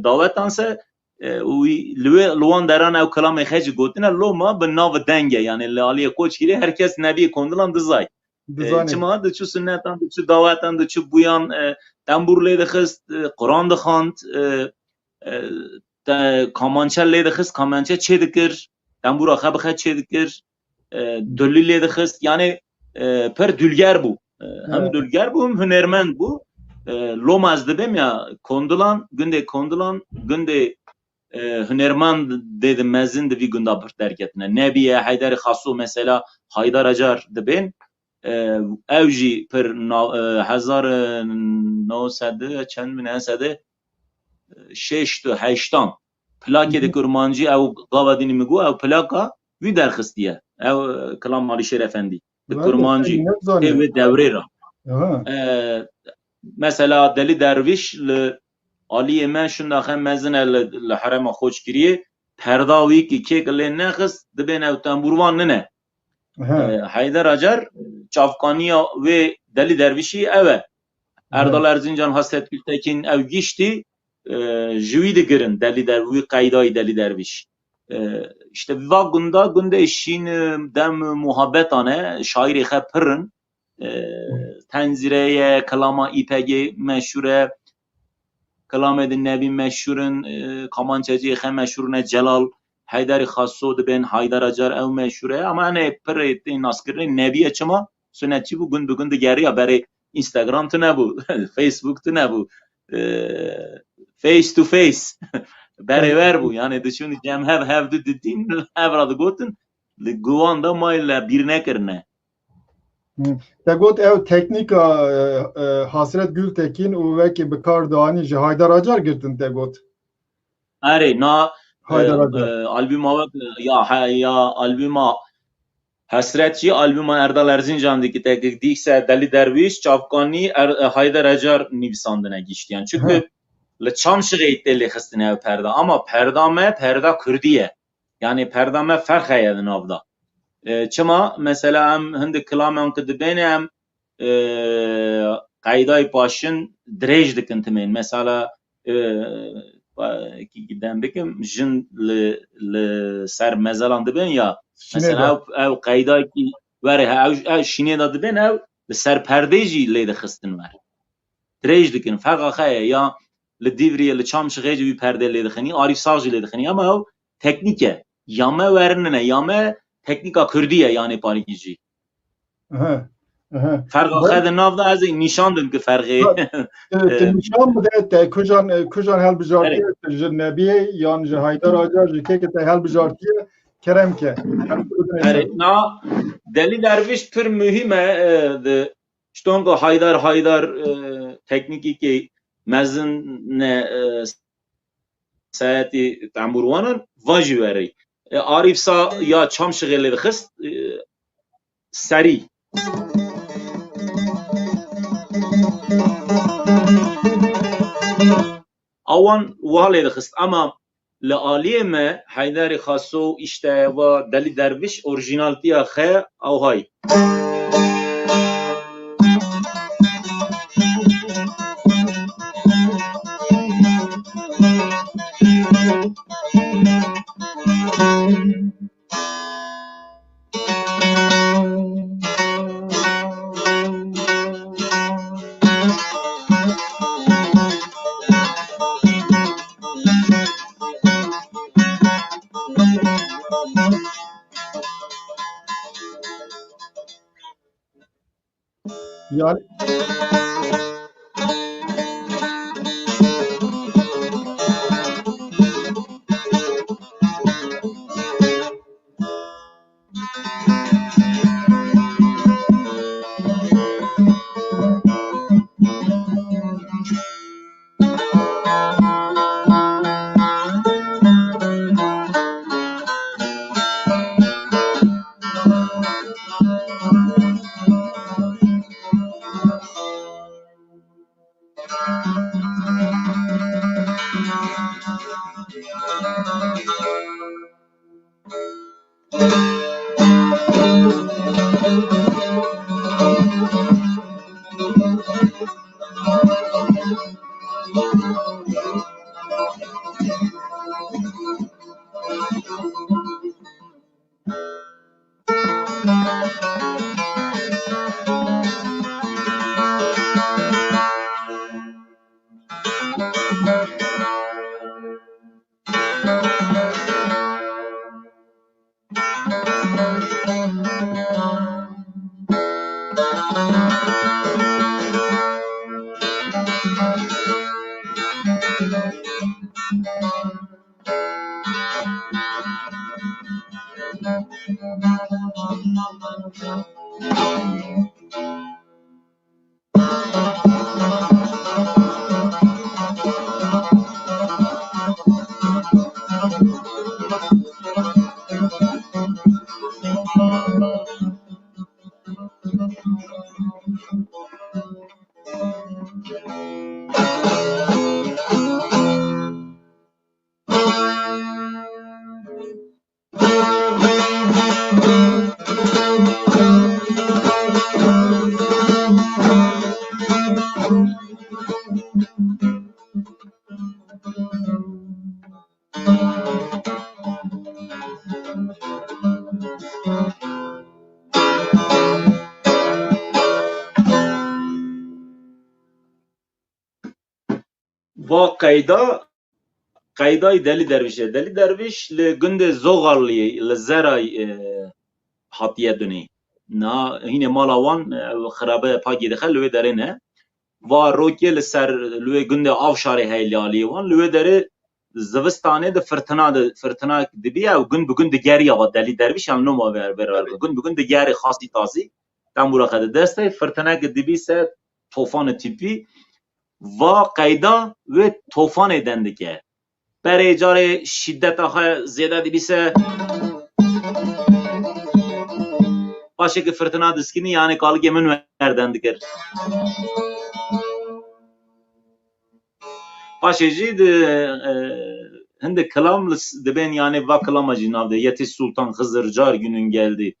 [SPEAKER 2] dawetan se wî li wan deran ew kilamê xwe jî gotine loma bi nav denge yani li aliyê Koçgirê herkes nebiyê Kondilan dizay çima diçû sünnetan diçû dawetan diçû bûyan tembûr lê dixist Quran dixwand kamançe lê dixist kamançe çê dikir tembûra xwe bi xwe çê dikir dulî lê dixist yani pir dûlger bû hem dûlger bû hem hunermend bû loma ez dibêm ya Kondilan gundê Kondilan gundê hunermend dê di mezin di vî gunda pir derketine Nebiye Heyderî Xaso mesela Haydar Acar dibên ew jî pir 1900 çend min sedê şeş tu heştan plakê di kurmancî ew gavadînî min got ew plaka wî derxistiye ew Kilam Alîşêr Efendî di kurmancî wê devrê ra mesela Delî Derviş li aliyê me şindaxe mezin e li herema Xweşgiriyê perda wî kî kêk lê nexist dibên ew tembûrvan nine Haydar Acar çavkaniya wê Delî Dervişî ew e Erdal Erzincan Hasret Gültekin ew gîştî ji wî digirin Delî wî qeydayî Delî Derviş işte va gunda gundê şîn dem muhabbetan e şairê xwe pirin Tenzîreye Kilama İpekê meşhûr e Kilamê di Nebî meşhûrin kamançeciyê xwe meşhûr ne Celal Heyderî Xaso dibên Haydar Acar ew meşhûr e ama hene pir tên naskirinê Nebî çima sünnetçî bû gund bi gund digeriya berê Instagram tu nebû Facebook tu nebû face to face berêver bû yani diçûn cem hev du didîn hev ra digotin li guvan da may le bîr nekirine
[SPEAKER 1] te got ew teknîka Hasret Gültekin û wekî bi kar danî ji Haydar Acar girtin te got
[SPEAKER 2] erê na
[SPEAKER 1] Haydar Acar
[SPEAKER 2] albûma ya albûma Hasretçi albûma Erdal Erzincan dikî teknik dîkse Delî Derviş çavkanî Haydar Acar nivîsandine gîştiyan çünkü li Çamşîrê tê lêxistine ew perda ama perda me perda Kurdî ye yani perda me ferq heye di nav da çima mesela em hindik kilaman ki dibêne em qeydayê paşin dirêj dikin timên mesela dem bikim jin li ser mezelan dibên ya mesela ew qeydayekî were ew şînê da dibên ew li ser perdê jî lê dixistin wer dirêj dikin ferqa xwe ye ya li Dîvriyê li Çamşîrê jî wî perdê lê dixinî Arîfsar jî lê dixinî ama ew teknîk e ya me werinine ya me teknîka Kurdî ye yanê parîkî jî ferqa xwe di nav da ez ê nîşandim ki ferqê
[SPEAKER 1] nîşan bide te kujan helbijartiye ji Nebiyê yan ji Haydar Acar ji kêkê te helbijartiye keremke
[SPEAKER 2] na Delî Derviş pir mühim e di ştonga Haydar teknîkî kê mezin ne sayetî tembûrwanan va jî werî Arîfsa ya Çamşîrê lê dixist serî awan wa lê dixist ama li aliyê me Heyderî Xaso işte va Delî Derviş orijinalîtiya xwe ew hay
[SPEAKER 1] yani
[SPEAKER 2] Va qeyday Deli Derviş'e. Deli Derviş li gundê Zoğarliyê li Zeray hatiye dunê. Na hînê mala wan xirabe pakê dixe li wê derê ne. Va rokê li ser li wê gundê Avşarê hey li aliyê wan li wê derê zivistanê de firtina dibiye û gund bi gund digeriya va Deli Derviş yan noma ver gund bi gund digerê xasî tazî tembûra xwe di destê firtineke dibî se tofanê tîpî va qeyda wê tofanê den dike. Berê carê şiddeta xwe zêde dibîse paşekî firtina diskînî yanî kaligê min werden dikir. Paşê jî di hindik kilam dibên yanî va kilama jî nav de Yetî Sultan Xizir car günün geldi.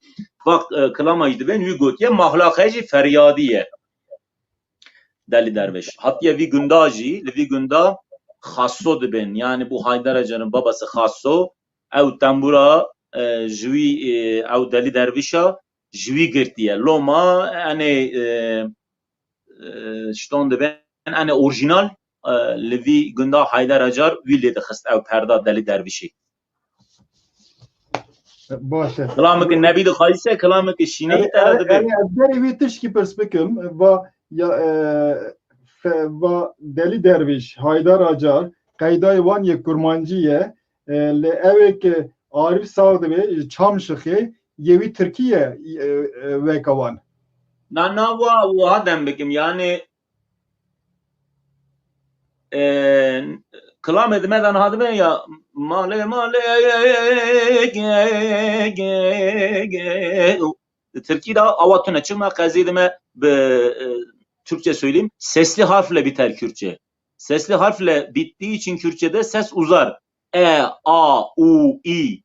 [SPEAKER 2] Va kilama jî dibên wî gotiye mahlaqe jî feryadî ye. Deli Derviş. Hatiye vî gunda jî li vî gunda Xasso dibin. Yani bu Haydar Acar'ın babası Xasso ew tembûra ji wî ew Deli Dervişa ji wî girtiye. Loma enê şiton dibin enê orijinal li vî gunda Haydar Acar wî lê dixist ew perda Deli Dervişê.
[SPEAKER 1] باشه
[SPEAKER 2] Kilamekî nebî dixwayîse kilamekî şîneyî te dibin.
[SPEAKER 1] derê wî tişkî perspekim va Deli Derviş Haydar Acar qeydayê wan yê kurmancî ye li evek Arif Saadê Çamşixê yê wî Tirkiye veka wan.
[SPEAKER 2] Na wa dem bikim yani kilam edmeden hadime ya male Türkiye'de avatuna çıkma kazidime Türkçe söyleyeyim sesli harfle biter Kürtçe. Sesli harfle bittiği için Kürtçe'de ses uzar. A, U, I.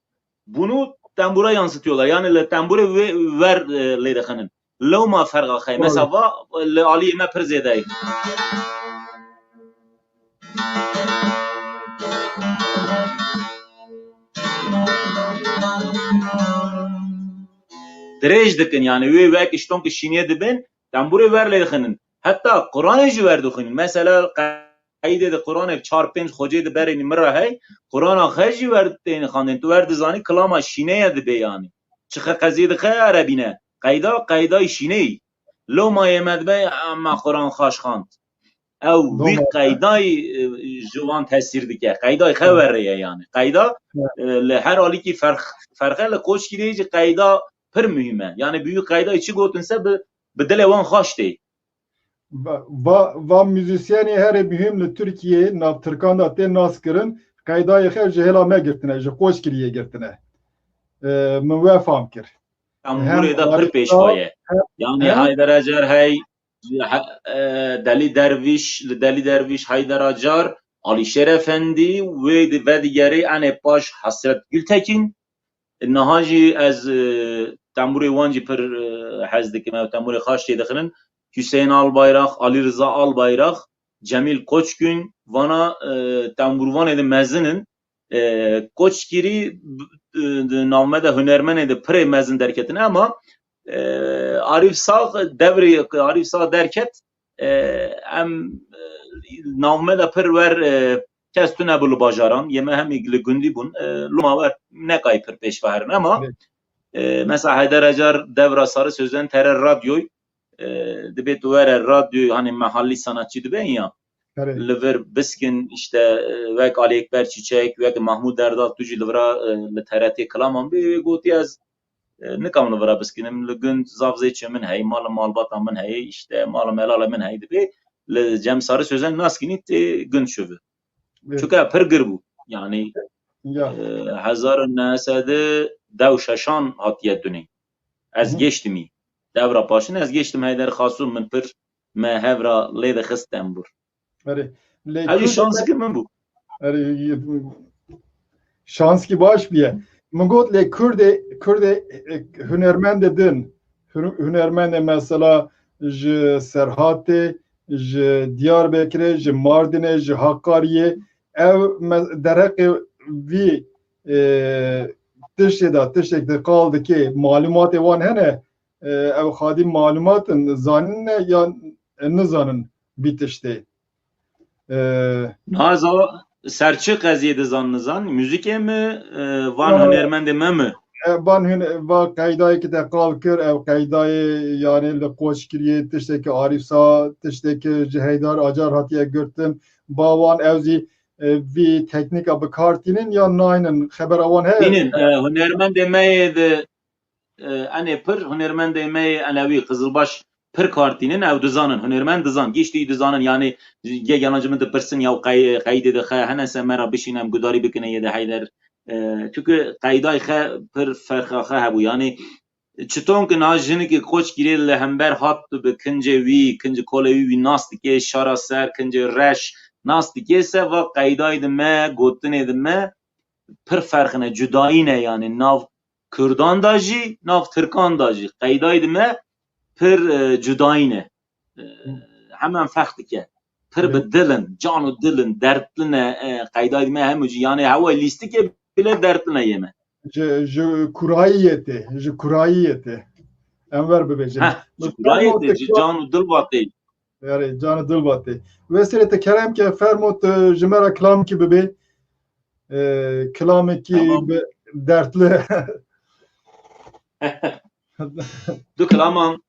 [SPEAKER 2] Bunu tembura yansıtıyorlar. Yani tembure ver leydekanın. Loma ferga khay. Mesela va Ali me prezedey. Direj dikin yani ve işton ki şiniye dibin tembure ver leydekanın. Hatta Kur'an'ı jî verdixin. Mesela qeydê de Kur'anê 4-5 xwecê di berê mira hey Kur'ana xwe jî werdên xandin tu wer dizanî kilama şîneye dibe yanî. Çi xe qezî dixe erebîne. Qeydayê şîneyî. Lomayê me dibe me Kur'an xweş xand. Ew wî qeydayê ji wan tesîr dike. Qeydayê xwe werreye yani. Qeyda li her alîkî ferxe li koçkirî jî qeyda pir mühim e. Yani büyük qeydayê çi gotinse bi dilê wan xweş tê.
[SPEAKER 1] Va müzisyenê herê mühim li Tirkiye nav Tirkan da tê nas kirin qeydayê xwe ji hêla me girtine ji Qoçkiriyê girtine. Min we fam kir.
[SPEAKER 2] Tembûrê de pir pêşva ye. Yani Haydar Acar hey Deli Derviş Haydar Acar Alîşêr Efendî wê di vedigerê enê paş Hasret Gültekin نهاجی از تنبوری وانجی پر حزد که ما تنبوری خاش دخلن حسین آلبایراق، علی رضا آلبایراق، جمیل کوچکün وانا تنبوروان مزنن کوچگیری نامه ده هنرمند ده پر مزن درکتن اما عارف ساق دوری عارف ساق درکت ام نامه ده پر ور کس تو نبولو باجاران یه هم ایگل گندی بون لما ور نکای پر پیش فهرن اما مثلا هیدر اجار دورا ساره sözden تر رادیوی دبی دوره رادیو hani mahalli sanatçı diben ya Liver biskin işte vek Ali Ekber Çiçek vek Mahmud Erdal tuji livra literati kalaman bir goti az nikam livra biskinim ligün zavze çemin hey mal malbata min hey işte mal melala min hey dibe le cem sarı sözen naskinit gün şöve çünkü pergir bu yani hazar nasade davşaşan hatiye düney az geçtimi devra paşın az geçtim heyder khasum min per me hevra leyde xistem bur
[SPEAKER 1] Hadi
[SPEAKER 2] şans ki min bu
[SPEAKER 1] şans ki baş bir Mugot le Kürde hünermend din hünermend mesela ji Serhat'e ji Diyarbakır'e ji Mardin'e ji Hakkari'ye ev derek vi tişte kaldı ki malumat evan hene ev hadim malumatın zanın ya ne zanın bitişte
[SPEAKER 2] Naza serçe qaziyede zannızan müzik mi van hünermende mi?
[SPEAKER 1] Van kaydayı ki de kalkır ev kaydayı yani de koçkiriye tişteki Arifsa tişteki Ceheydar Acar hatiye görtün bavan evzi bir teknik abı kartinin ya nayının haber avan he.
[SPEAKER 2] Binin hünermende meyde ane pır hünermende mey anavi Kızılbaş per kartinin ev dizanın hünermen dizan geçtiği dizanın yani ye yalancımı da pırsın ya kaydı da hene semera bişinem gudari bikine ye de hayder çünkü kayday per farkha bu yani çiton ki najini ki koç girelle hember hat be kince vi kince kolevi vi nastike şara ser kince reş nastike se ve kayday de me gotine de me per farkına cudayine yani nav Kürdan da jî nav Türkan da jî kayday de me per cudayine hemen fark dike per bi dilin can û dilin dertline kayday de me hemû yani hava listike bile dertline yeme
[SPEAKER 1] ji kurayiyeti Enver bebeci
[SPEAKER 2] kurayiyeti can û dil batê
[SPEAKER 1] yani can dil batê vesilete kerem ke fermot jimera kelam ki bebe kelam ki dertli
[SPEAKER 2] du kelaman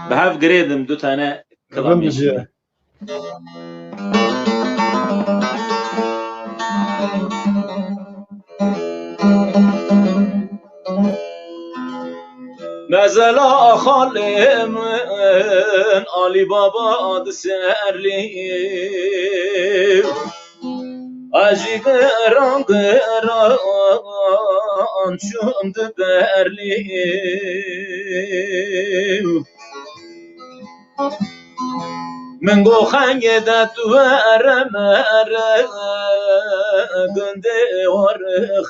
[SPEAKER 2] behav giredim du tane kelam yeşili Mesela halimin Ali Baba adı serli Acı gıran çündü berli Min goxenge da tuere mere günde varığı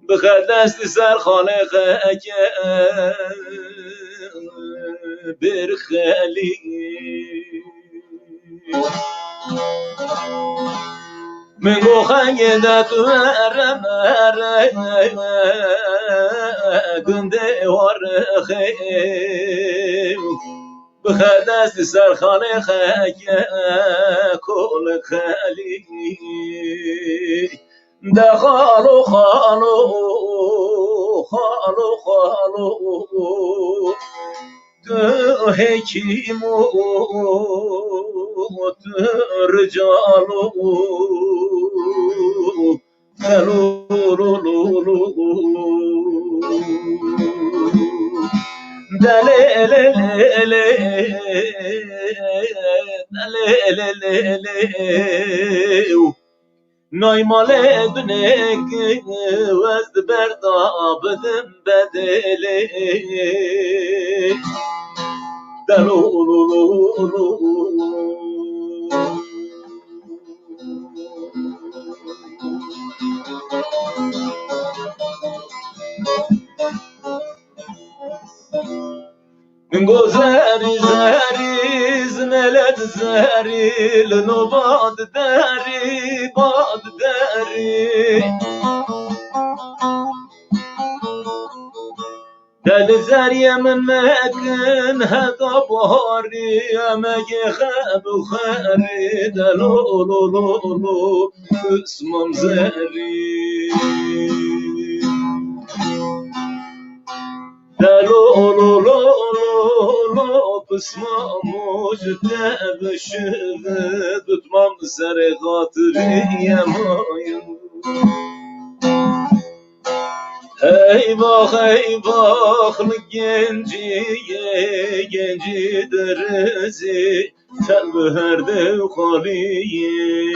[SPEAKER 2] بخدست سر خالق بر خالی من گو خنگ دتو گنده ورخه بخدست سر خالق کل خالی ده خالو ده هکیمو ده رجالو دلولولولو دلولولو Naymale dönek vezd berdabdım bedeli Delulululu زری لنو باد دری باد دری دل زری من مکن هدا باری امگه خب خری دلو لو لو لو اسمم زری دلو لو لو لو اسمم مجتب شد بتمام سر خاطری مایم ای باخ گنجی درزی تل به هر دو خالیه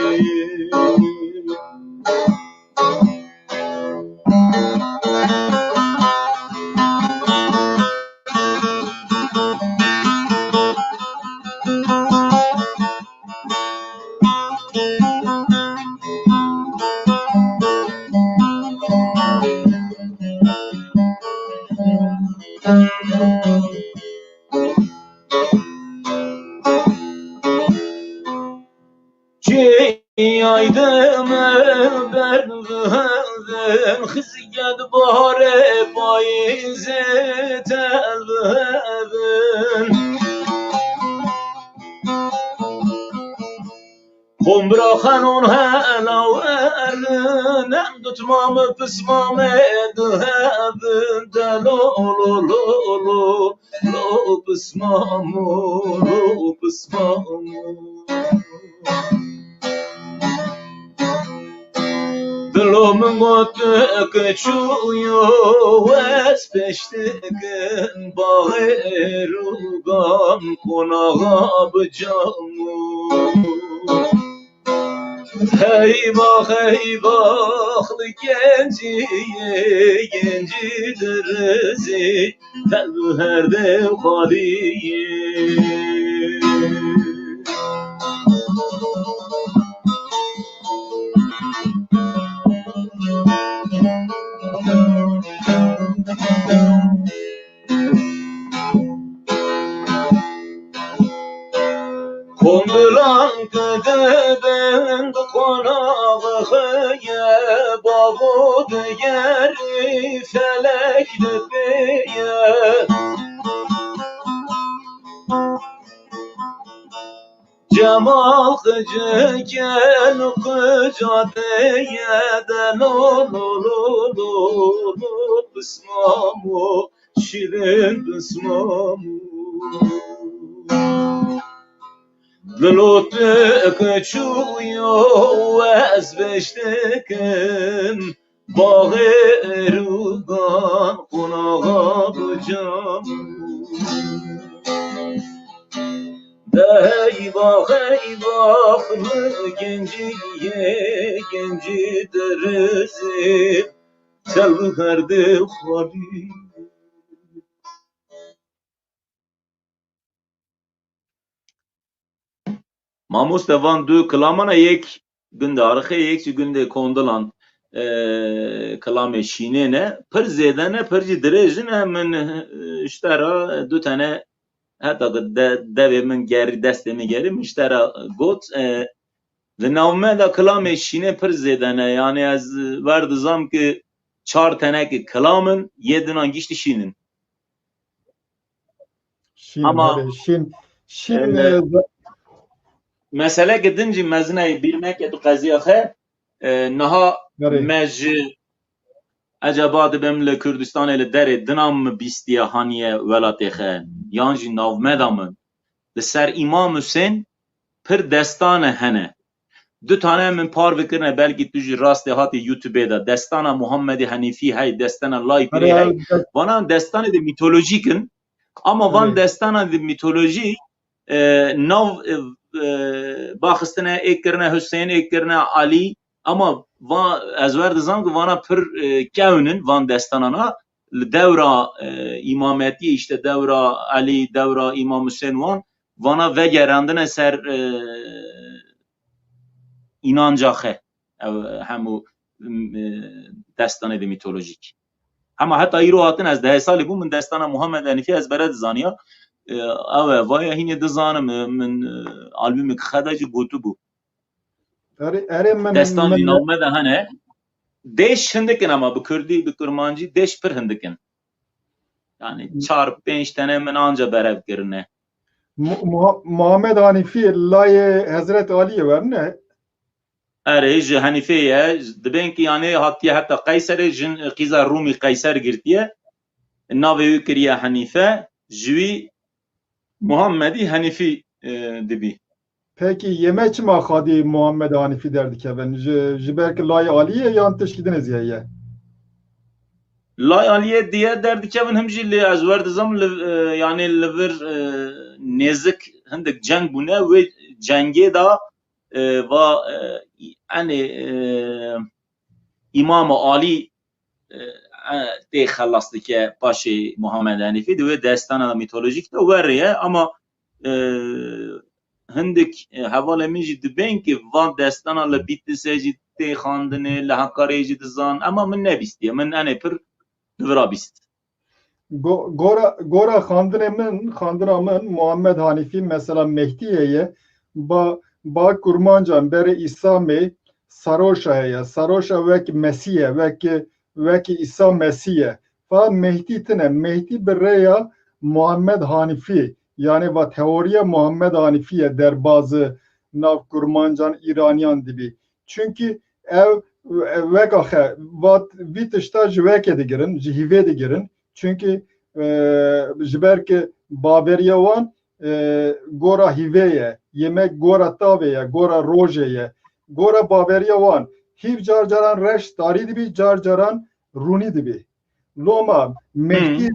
[SPEAKER 2] Aydım berden xizged bahare payizı telveden Kumbra xanon helav erin em tutmamı pısmamı edhebin Delo lo lo lo lo pısmamı lo pısmamı Dilo min gote çuyo es peştekin bağı rugan konağa bıcamu Hey bak genci derzi tel her de khaliye Kondulan kıdıbın konağı hıye Bağud yeri felek nübüye Cemal kıcıken kıcadeye Delo lo lo lo lo Bismamu şirin bismamu Dlotek çuyo ez beştekin Bağı erugan konağa bıcam Ey bak genci derzi Tel her de khali Mamus devan du kılamana yek günde arxe yek çi günde kondulan kılame şine ne pır zedene pırcı direjin hemen iştara du tane hatta devemin geri destemi geri müştera got ve navme da kılame şine pır zedene yani az vardı zam ki çar tane ki kılamın yedinan gişti şinin ama
[SPEAKER 1] şin
[SPEAKER 2] Mesele gidince mezne bilmek ya qaziya xe naha mej acaba dibim le Kürdistan ile dere dinam bistiya haniye velatê xe yan jî navmeda min li ser İmam Hüseyin pir destane hene du tane min par bikirine belkî tu jî rastê hatî YouTube'ê da destana Muhammedî Henîfî hey destana Laypirî hey vanan destanê de mitolojîkin ama van destana de mitolojî nav baxistine ekirine Hüseyin ekirine Ali ama ez ver dizam ki vana pir kevnin van destanana devra imametiye işte devra Ali devra İmam Hüseyin vana vegerandine ser inanca xe hemu destanê de mitolojik ama hatta îro hatin ez 10 salî bûm min destana Muhammed Henîfî ez bere dizaniya اوه وای هینه دزانم من آلبوم خداجی گوتو بو
[SPEAKER 1] اره من
[SPEAKER 2] دستان وی نامه ده هنه deş hindikin ama bu Kürdî bu Kurmancı deş pir hindikin. Yani 4-5 tane min anca berev kirine.
[SPEAKER 1] Muhammed Hanifi laye Hazret Ali'ye ver ne?
[SPEAKER 2] Ere ji Hanifeye dibin ki yani hatiye hatta Kayser'e jin qiza Rumi Kayser girtiye navê wî kiriye Hanife ji Muhammedî Hanifi dibî.
[SPEAKER 1] Peki yemek mi akadi Muhammed Hanifi derdik ya ben. Belki laye Ali'ye yan teşkidiniz ya.
[SPEAKER 2] Lay Aliye diye derdi ki hem jî li ez werdizam yani li vir nezik hindik ceng bûne ve cengê da va yani İmam Ali tê xelas dike paşê Muhammed Hanîfî divê destana mitolojik de weriye ama hindik hevalê min jî dibên ki van destana li Bîtlisê jî tê xandinê li Heqarê jî dizan ama min nebîstiye min enê pir divira bîst.
[SPEAKER 1] Gora xandina min Muhammed Hanifi mesela Mehdiye'ye ba kurmancan beri İslam'e Saroşa'ya Saroşa vek Mesih'e vek İsa Mesih'e fa Mehdi tine Mehdi birreya Muhammed Hanifi yani va teoriye Muhammed Hanifi'ye der bazı nav kurmancan İraniyan gibi. Çünkü vek ahe vat vitişta jveke de girin jihive de girin çünkü jiberke Baberiye wan gora hiveye yemek gora taveye gora rojeye gora Baberiye wan hiv carcaran reş tari dibi carcaran runi dibi loma Mehdi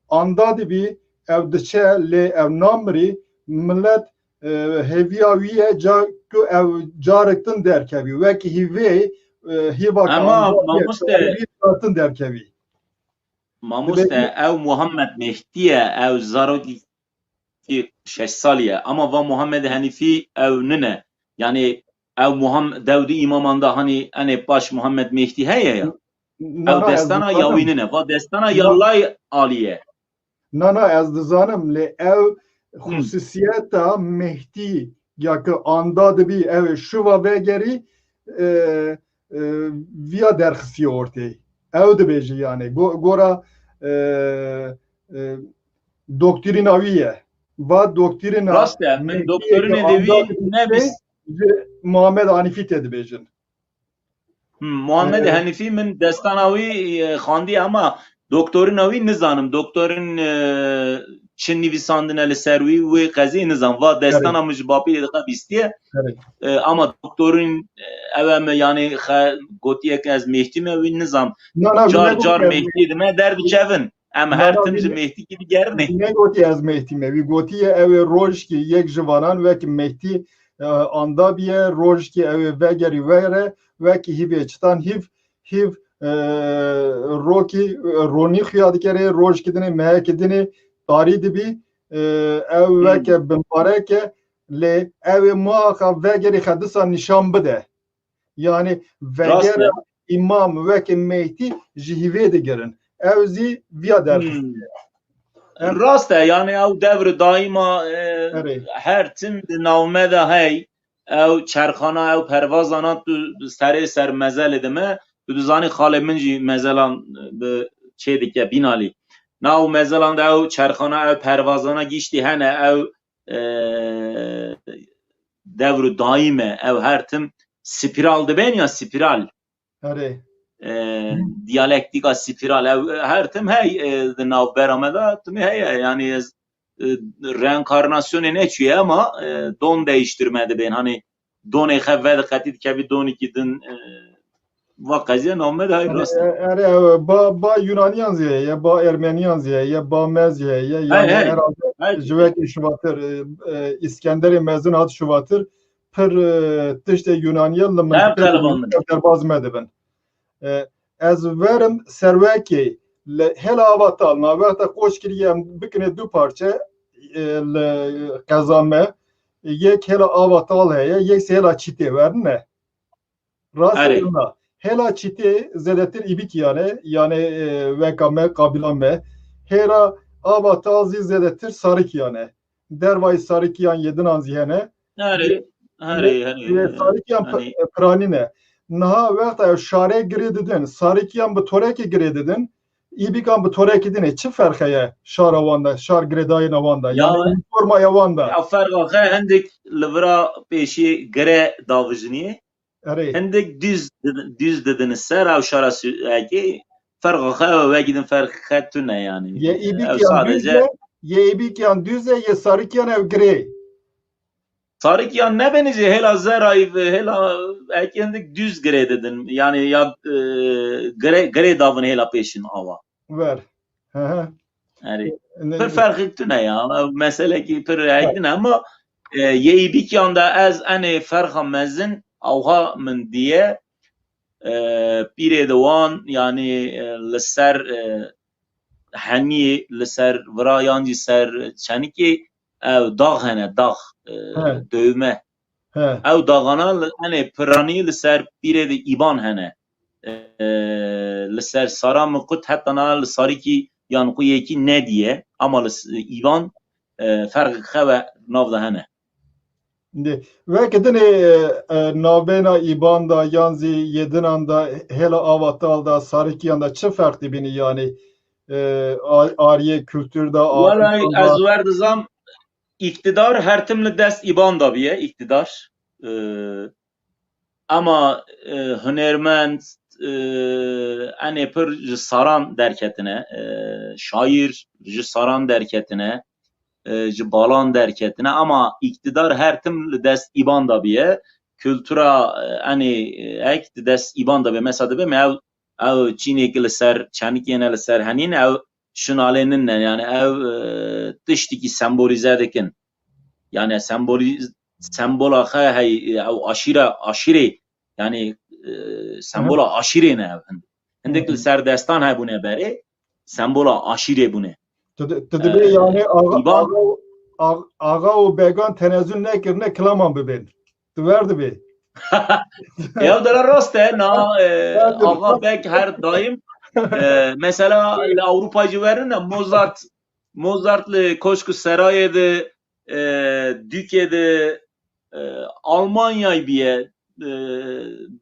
[SPEAKER 1] anda dibi ev diçe le ev namri millet heviyaviye ev carektin derkevi veki hive
[SPEAKER 2] ama
[SPEAKER 1] mamuste derkevi
[SPEAKER 2] Mamuste ev Muhammed Mehdiye ev Zarodi 6 saliye ama va Muhammed Hanifi ev nine yani ev Muhammed Davudi imamanda hani ene baş Muhammed Mehdi heye ya ev destana yawinine va destana yallay aliye
[SPEAKER 1] nana ez dizanım le ev hususiyeta Mehdi yakı anda dibi ev şuva vegeri via derxisi ortay ev dibêjî yani gora doktrinaviye va doktrina
[SPEAKER 2] rast e min doktorine devi nebis
[SPEAKER 1] Muhammed Hanifi te dibêjin
[SPEAKER 2] Muhammed Hanifi min destanavi xandi ama doktorinavi nizanım doktorin çin nivîsandine li ser wî wê qezî nizam va destana min ji bapî dixwe bîstiye ama doktorun ev yani gotiyek ez Mehdi me wî nizam car Mehdi dime derbikevin em her tim ji Mehdi gibi gerne
[SPEAKER 1] ne gotiye ez Mehdi me wî gotiye ew roj ki yek ji vanan wek Mehdi anda biye roj ki ew vegeri vere wek hîvê çitan hîv roki roni xuya dikere roj kidine me kidine tarî dibî ew veke binbareke le ev muaka vegeri xedisa nişan bide yani vegeri imam veke Mehdi ji hîvê digirin ew zî viya derxist
[SPEAKER 2] rast e yani ew devr daîma her tim di navme de hey ew çerxana ew pervazana tu serê ser mezelê dime tu dizanî xalê min jî mezelan bi çê dike bînalî nav mezelan de ew çerxana ew pervazana gîştî hene ew devr daîme ew her tim spiral dibên ya spiral diyalektika spiral ew her tim hey di navbera me de timî heye yani ez reenkarnasyonê neçûye ama don değiştirme dibên hani donê xwe vediqetî dikevî donekî din va qeziye name de rast
[SPEAKER 1] ba Yunaniyan ziyeye ba Ermeniyan ziyeye ba mez ziyeye yani herhalde jivek şuvatır İskender'e mezun hat şuvatır pır tişte Yunaniyanla mıntıka derbaz medibin ez verim serveki hela avatal navata koşkiriyem bikine du parça kazanme yek hela avatal heye yek hela çite verne rastına hela çite zedetir ibik yani vekame kabilame hera ava tazî zêdetir Sarıkyanê. Dervayê Sarıkyan yedinan zîhene.
[SPEAKER 2] Herê
[SPEAKER 1] Sarıkyan
[SPEAKER 2] hani
[SPEAKER 1] piranîne. Niha wexta şarê girê didin, Sarıkyan bi torekê girê didin, îbîkan bi torekê dinê çi ferqe ye şara wan de, şar girêdayên wan de, yani
[SPEAKER 2] ya
[SPEAKER 1] uniformaya wan de.
[SPEAKER 2] ferqa hindik li vira pêşî gire davijiniye
[SPEAKER 1] Erê.
[SPEAKER 2] hindik düz didin ser ew şara ekê ferqa ve gidin ferqe tune yani.
[SPEAKER 1] Ye
[SPEAKER 2] Ew
[SPEAKER 1] îbîkyan düz
[SPEAKER 2] sadece
[SPEAKER 1] ye, ye îbîkyan düz ye, ye Sarıkyan ev girê.
[SPEAKER 2] Sarıkyan ne benice hela zerayı ve hela ekendik düz gire dedin. Yani ya gire davın hela peşin ava.
[SPEAKER 1] Ver. Hı hı.
[SPEAKER 2] Yani per farkı tüne ya. Mesele ki per ektin ama yeybik yanda az ane farka mezin avha min diye pire dewan yani lisser haniye lisser vira yancı ser çaniki ev dağ hene dağ dövme. Ew dağana hani pirani li ser pîrê de îban hene. Li ser sara min qut hetana li sarîkî yan ku yekî ne diye ama li îban ferqi xewe nav da hene.
[SPEAKER 1] Ve kedinê navbêna îban da yan zî yedinan da hêla avatal da Sarıkyan da çi ferq dibînî yani ariye kültür da
[SPEAKER 2] Welay ez werdizam iktidar her tim li dest îban da biye iktidar. Ama hunermend ene pir ji saran derketine şair ji saran derketine ji balan derketine ama iktidar her tim li dest îban da biye kültüra ene ek li dest îban da biye mesela dibe ev Çînekî li ser çanikîne li ser henîn ev şinalênin ne yani ev tiştekî sembolize dikin yani sembola xwe hey ew aşîre yani sembola aşîrê ne ev hindik li ser destan hebûne berê sembola aşîrê bûne.
[SPEAKER 1] Tu dibê yani ağa û began tenezzül nekirine kilaman bibin. Tu ver dibê.
[SPEAKER 2] Ew dere rast e na ağa bek her daim mesela li Avrupayê jî werin Mozart li Koşku Serayê de Dükê de Almanyayê biye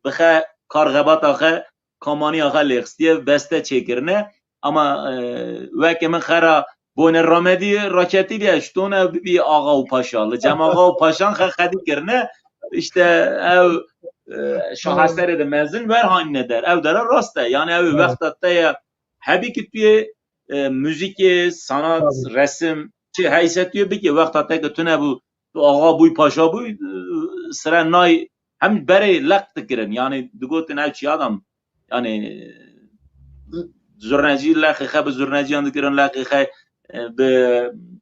[SPEAKER 2] bixe karxebata xwe kamaniya xwe lêxistiye beste çêkirine ama wekî min xera bonê ramedî raketî diye ji tone bibî ağa û paşa li cem ağa û paşan xwe xedî kirine işte ew şaheserê de mezin wer hanîne der ew dere rast e yani ew wexta te ye hebî ki tu yê müzikê sanat resim çi heysetiye bike wexta te ki tune bû tu ağa bûyî paşa bûyî sire nayê hem berê leq dikirin yani digotin ew çi adam yani zurnecî leqê xwe bi zurneciyan dikirin leqê xwe bi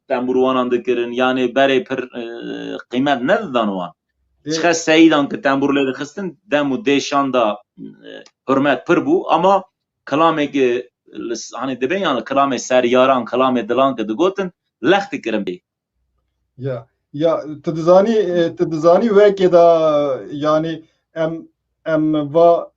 [SPEAKER 2] temburwanan dikirin yani berê pir qîmet nedidan wan çiqe seyidan ki temburlê dixistin dem û dêşan da hurmet pir bû ama kilamekî hani dibe yani kilamê seryaran kilamê dilan ki digotin leq dikirin bê.
[SPEAKER 1] Ya tu dizanî wekê da yani em va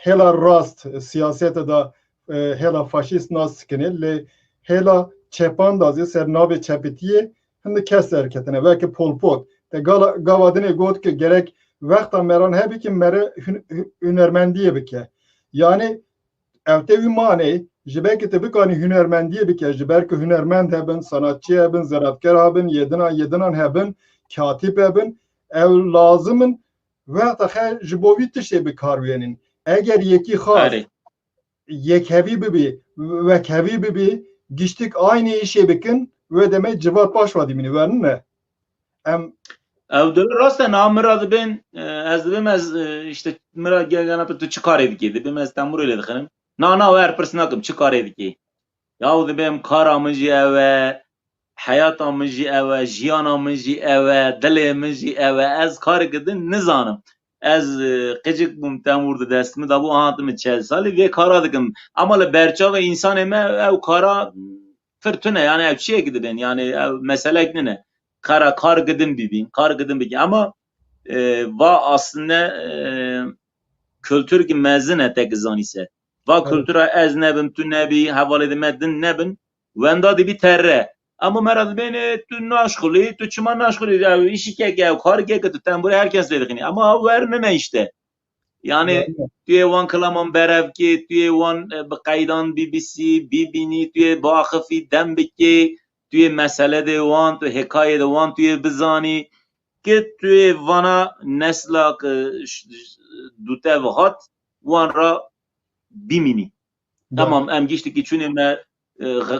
[SPEAKER 1] hêla rast siyaseta da hêla faşîst nas dikinê lê hêla çepan da zê ser navê çepîtiyê hindik kes derketine wekî Pol Pot te gava dinê got ki gerek wexta meran hebî ki mere hunermendiyê bike yani ev tê wî manê ji ber ku tu bikanî hunermendiyê bike ji ber ku hunermend hebin sanatçı hebin ziratkar hebin yedinan hebin katîb hebin ew lazim in wexta xwe ji bo vî tiştê bikarwênin eger yekî xas yekhevî bibî wekhevî bibî giştik aynı işê bikin ve demek civat baş vadî minî werin ne em
[SPEAKER 2] ew rast e na mira dibin ez dibim ez işte mira gelgana tu çi karê dikî dibim ez temburê lê dixinim na wer pirs nakim çi karê dikî yaw dibim kara min jî ew e heyata min jî ew e jiyana min jî ew e dilê min jî ew e ez kareke din nizanim ez qicik bûm temûr di destimi dabû hatime çel salî vê kara dikim ama li berçavê însanê me ew kara pir tune yani ew çiyekî dibin yani ew meselek nine kar gidin bibîn kar gidin bikî ama va aslında kültür ki mezin e tek zanîse va kültüra ez nebim tu nebî hevalê de me din nebin wenda dibi terre ama merad beni tu naşkuli tu çima naşkuli ya işi ke ya kar ke tu tembure herkes dedikini ama vermeme işte yani توی وان کلامان برف که توی وان بقیدان BBC ببینی توی باخفی دم بکی توی مسئله ده وان توی حکایه ده وان توی بزانی که توی وانا نسلا دوته و هات وان را ببینی tamam em geçti ki çünkü me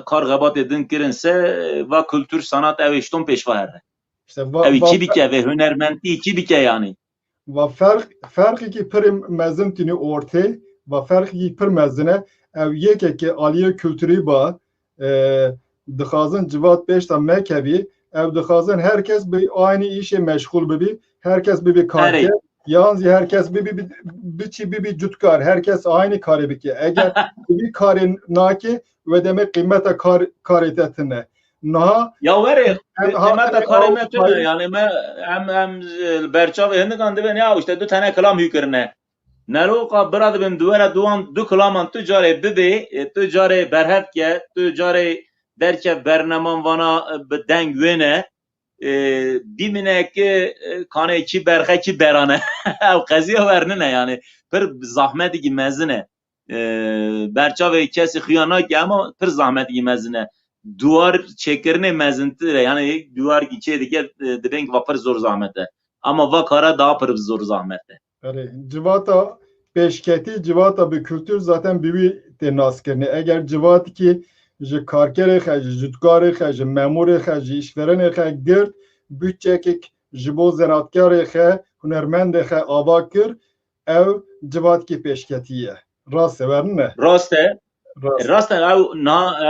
[SPEAKER 2] kar gabat edin kirinse ve kültür sanat evişton peşva herre ev iki bike ve hünermenti iki bike yani
[SPEAKER 1] و فرقی که پر مزن تینی orte و فرقی پر مزنه او یکی که عالیه کلتوری با دخازن جوات پیش تا مکوی او دخازن herkes به aynı işe meşgul ببی herkes ببی کار yalnız herkes bir cutkar herkes aynı karı biki eğer bir karın naki ve demek kıymete kar etetine na
[SPEAKER 2] ya veri kıymete kar etetine yani hem berçav hindikan diben ya işte 2 tane kelam hükürne neroka birad bim duvara duan 2 kelaman tücare bibi tücare berhetke tücare derke bernaman vana bedeng wene bimine ki kane ki berhe ki berane ev qaziye verne yani pir zahmet ki mezine berça ve kesi xiyana ki ama pir zahmet ki mezine duvar çekirne mezintir yani duvar geçe dike deben ki vapır zor zahmete ama vakara daha pir zor zahmete
[SPEAKER 1] yani civata peşketi civata bir kültür zaten bir tenas kerne eğer civat ki ji karkerê xwe ji jûtkarê xwe ji memûrê xwe ji îşverenê xwe girt bütçekek ji bo zenatkarê xwe hunermendê xwe ava kir ew civatkî pêşketî ye rast e werine
[SPEAKER 2] rast e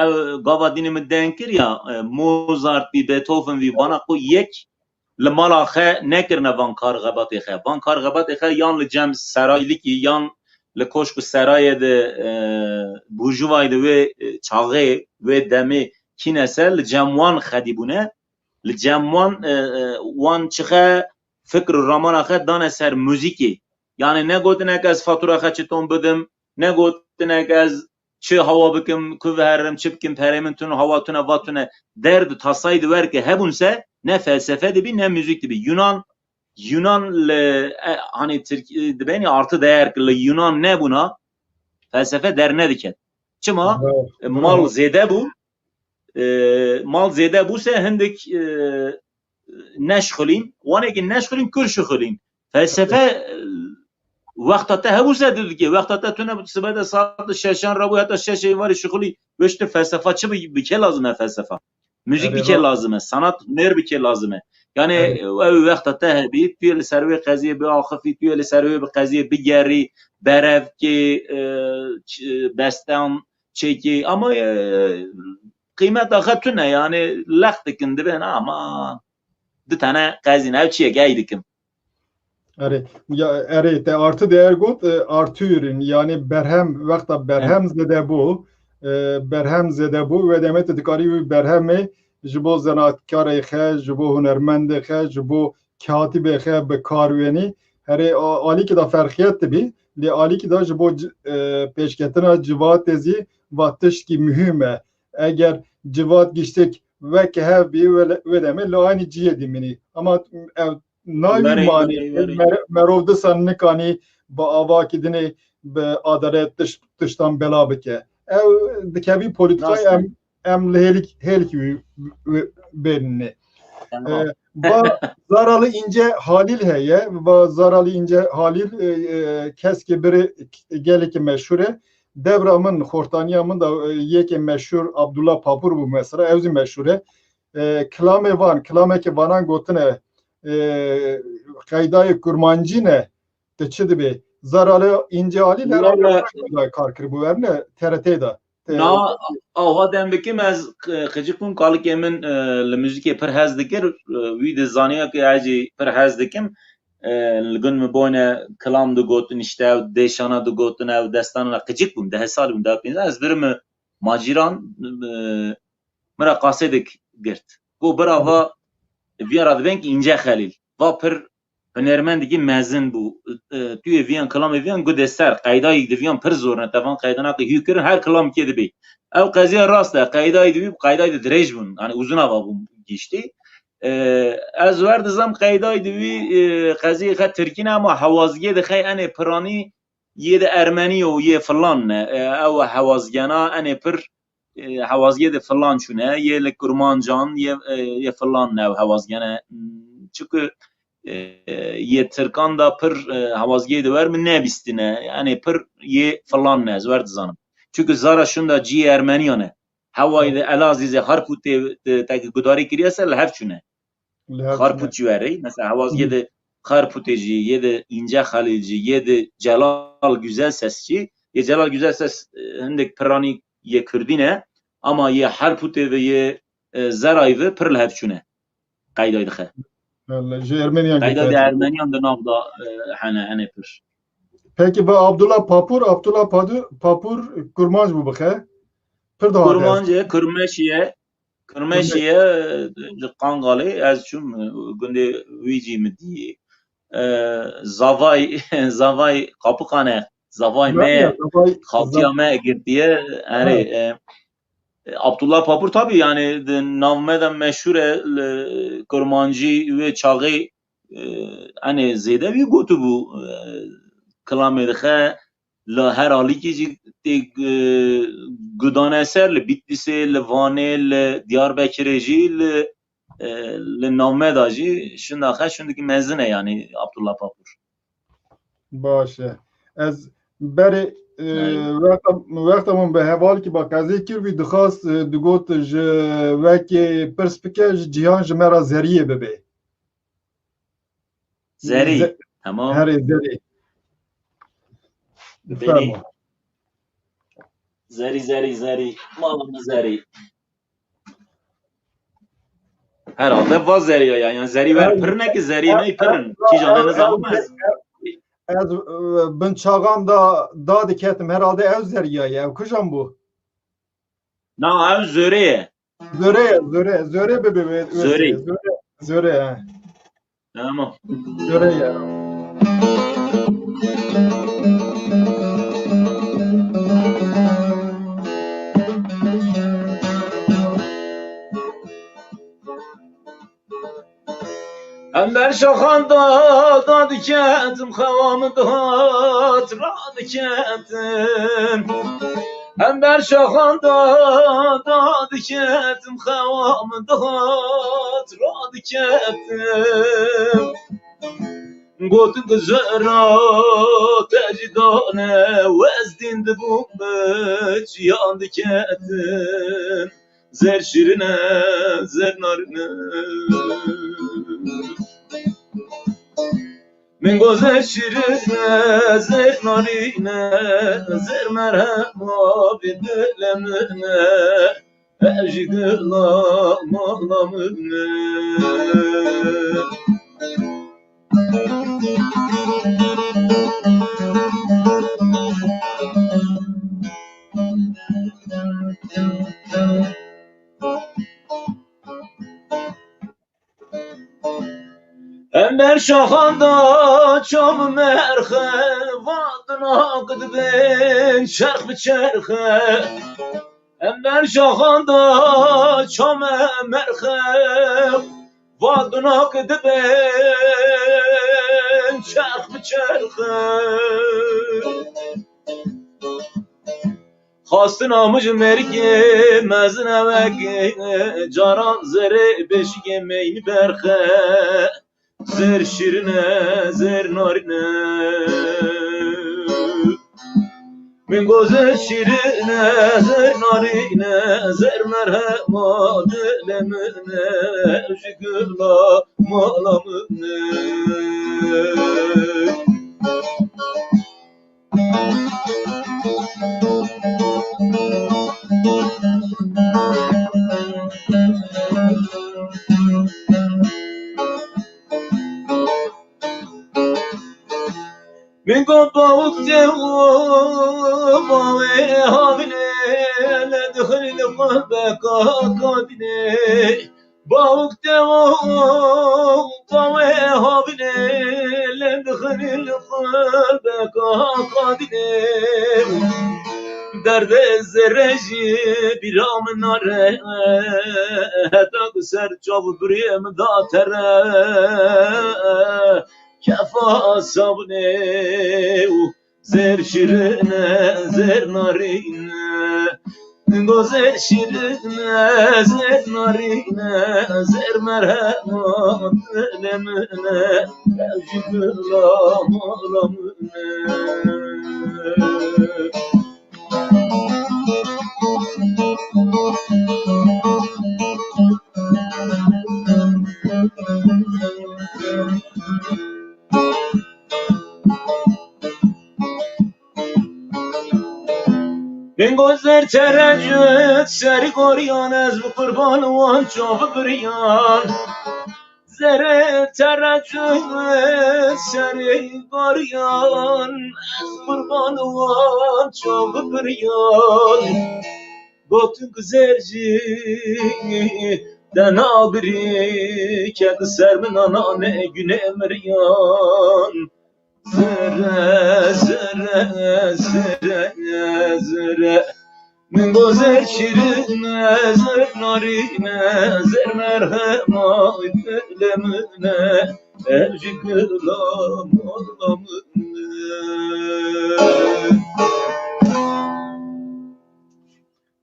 [SPEAKER 2] ew gava dînê min denk kir ya Mozart vî Beethoven vî vana xwe yek li mala xwe nekirine van karxebatê xwe van karxebatê xwe yan li cem seraylikî yan li koşku serayê de burjuvayê de wê çaxê wê demê kînese li cem wan xedîbûne li cem wan çixe fikr û ramana xwe dane ser muzîkê yani ne gotinek ez fatura xwe çi tom bidim ne gotinek ez çi hawa bikim ku veherim çi bikim perê min tune hawa tune va tune derd û tasayî di werke hebûnse ne felsefe dibî ne müzik dibî Yunan hani Türkiye dibeni artı değer ki Yunan ne buna felsefe derne diket. Çima mal zede bu mal zede bu se hindik neşxulin waneki neşxulin kürşxulin felsefe vakta hebu se dedi ki vakta tune sibede saat şeşan rabu hatta şeşe var şxuli işte felsefe çi bir ke lazım felsefe müzik bir ke lazım sanat ner bir ke lazım yani ev vaqta tehbi توی سروی قضیه به آخفی توی سروی به قضیه بگری برف ki بستان çeki ama kıymet akatune yani laktikindi ben ama bir tane qazin evçiye gaydikim
[SPEAKER 1] evet te artı değer got artırın yani berhem vaqta berhem zede bu berhem zede bu ve demet dikari berhemi ji bo zanatkarê xwe ji bo hunermendê xwe ji bo katibê xwe bi karwênî herê alîkî da ferxiyet dibî lê alîkî da ji bo pêşketina civatê zî va tişkî mühim e eger civat giştek veke hev bî wê demê li aynî ciyê dîmînî ama ev navî manî merov disan nikanî bi avakî dinê bi adalet tiştan bela bike ev dikevî polîtikayê em helik benni. Zaralı ince Halil heye ve Zaralı ince Halil keski biri geliki meşhure devramın Hortaniyamın da yeki meşhur Abdullah Papur bu mesela evzi meşhure klame van klame ki vanan gotine kaydayı kurmancı ne teçidi be Zaralı ince Halil her karkır bu verne TRT'de
[SPEAKER 2] na ava dem bikim ez xecikun kalık emin li müzikê pir hez dikir wî di zaniya ki ecî pir hez dikim li gun min boyne kilam digotin işte ew dêşana digotin ew destan xecik bûm deh sal bûm deh pênc ez birim maciran mira qasêdik girt got birava vîya ra dibên ki înce Xelîl va pir هنرمندگی مزن بو توی ویان کلام ویان گود سر قیدای دویان پر زور نتوان قیدنا که هیو کرن هر کلام که دبی او قضیه راست ده قیدای دوی قیدای درج بون یعنی uzun hava bu geçti az ورد زم قیدای دوی قضیه خد ترکین اما حوازگی ده خی انه پرانی یه ده ارمنی و یه فلان او حوازگنا انه پر حوازگی ده فلان شونه یه لکرمانجان یه فلان نه حوازگنا çünkü یه ترکان دا پر حوازگی دوار من نبیستینه یعنی پر یه فلان نه زورد زانم çünkü زارا شوندا جی ارمنیانه هوای ده الازیز هارپوت تاکی گداری کریه سر لحف چونه هارپوت جواری مثلا حوازگی ده هارپوتجی یه ده اینجا خلیجی یه ده جلال güzel sesçi یه جلال güzel ses هندک پرانی یه کردینه ama یه هارپوت و یه زرایو پر لحف چونه قیدای دخه قیدا de Ermeniyan da navda hene pir.
[SPEAKER 1] Peki bu Abdullah Papur kurmanj bu bxe? Pir da
[SPEAKER 2] kurmanje kurmeşiye qangalı ez çum günde vici midi zavay kapıkane zavay me xaltiya me girdiye yani Abdullah Papur tabi yani navmeden meşhur kurmancı ve çağı hani zede bir gotu bu kılamedhe la her hali ki gudan eser le Bitlis'e le Van'e le Diyarbakır'e le navmedacı şundaki mezine yani Abdullah Papur.
[SPEAKER 1] Başı. Ez beri وقتمون به حوال که با قضیه کروی دخواست دگوت وکی پرسپیکه جهان جمعه زریه ببه
[SPEAKER 2] زری تمام
[SPEAKER 1] هر زری
[SPEAKER 2] زری مالم زری herhalde vaz zeriye yani zeri ver pırne ki zeriye ne pırın ki canını zavmaz
[SPEAKER 1] Ez bin çağan da diketim herhalde ev zeriye ev kujam bu.
[SPEAKER 2] Na ev zöre
[SPEAKER 1] bebe. Zöre.
[SPEAKER 2] Tamam.
[SPEAKER 1] Zöre ya.
[SPEAKER 2] Ember şahanda diketim havamı da diketim Ember şahanda diketim havamı da diketim Gotu gızara tecidane vezdinde bu beç yan diketim Zer şirine zer narine من گذر شیرینه زر نارینه زر مرهم آبی دلمنه هجی گلا مغلامنه Ember şahanda çam merhe vadına gıdbin şerh bi çerhe Ember şahanda çam merhe vadına gıdbin şerh bi çerhe Xastın amıcı merke mezine veki caran zere beşike meyni berhe Zer şirine, zer narine Min gozer şirine, zer narine Zer merhema dilemine Jigıla malamine Min kopavuk cevabı havine Ledhil qalbe kakadine باوك طوي هابني لندخل القلبك قادني درد الزرجي برام ناره هتاك سر جاب بريم داتره كفا صابني زر شرنا زر نارينا گذر شیرینه زر نارینه زر مرهمات دلمنه جبرام آرامنه من گذر ترجت سری گریان از قربان وان چاو بریان زر ترجت سری گریان از قربان وان چاو بریان گوتن گذرجی دنا بری که سر من آنانه güne مریان زره زره زره زره من گذر شیرینه زر نارینه زر مرهمای دلمنه evci gılam ağlamını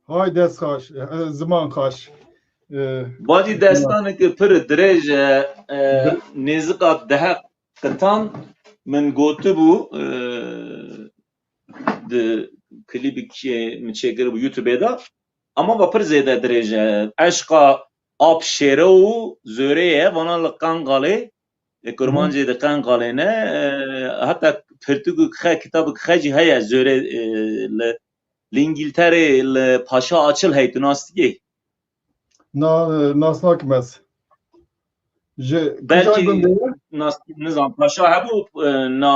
[SPEAKER 1] Hay dest xaş, zaman xaş.
[SPEAKER 2] Badi destanı ki pır derece nezika daha kıtan من گوته بو د کلیپ که مچگر بو یوتیوب دا اما با پر زیاده درجه عشقا آب شیره و زوره وانا لقنقاله کرمانجه ده قنقاله نه حتی پرتگو که کتاب خجی هیا زوره لانگلتره پاشا açıl هیتو ناستیگه
[SPEAKER 1] Nasnak mes.
[SPEAKER 2] belki nizam paşa hebu na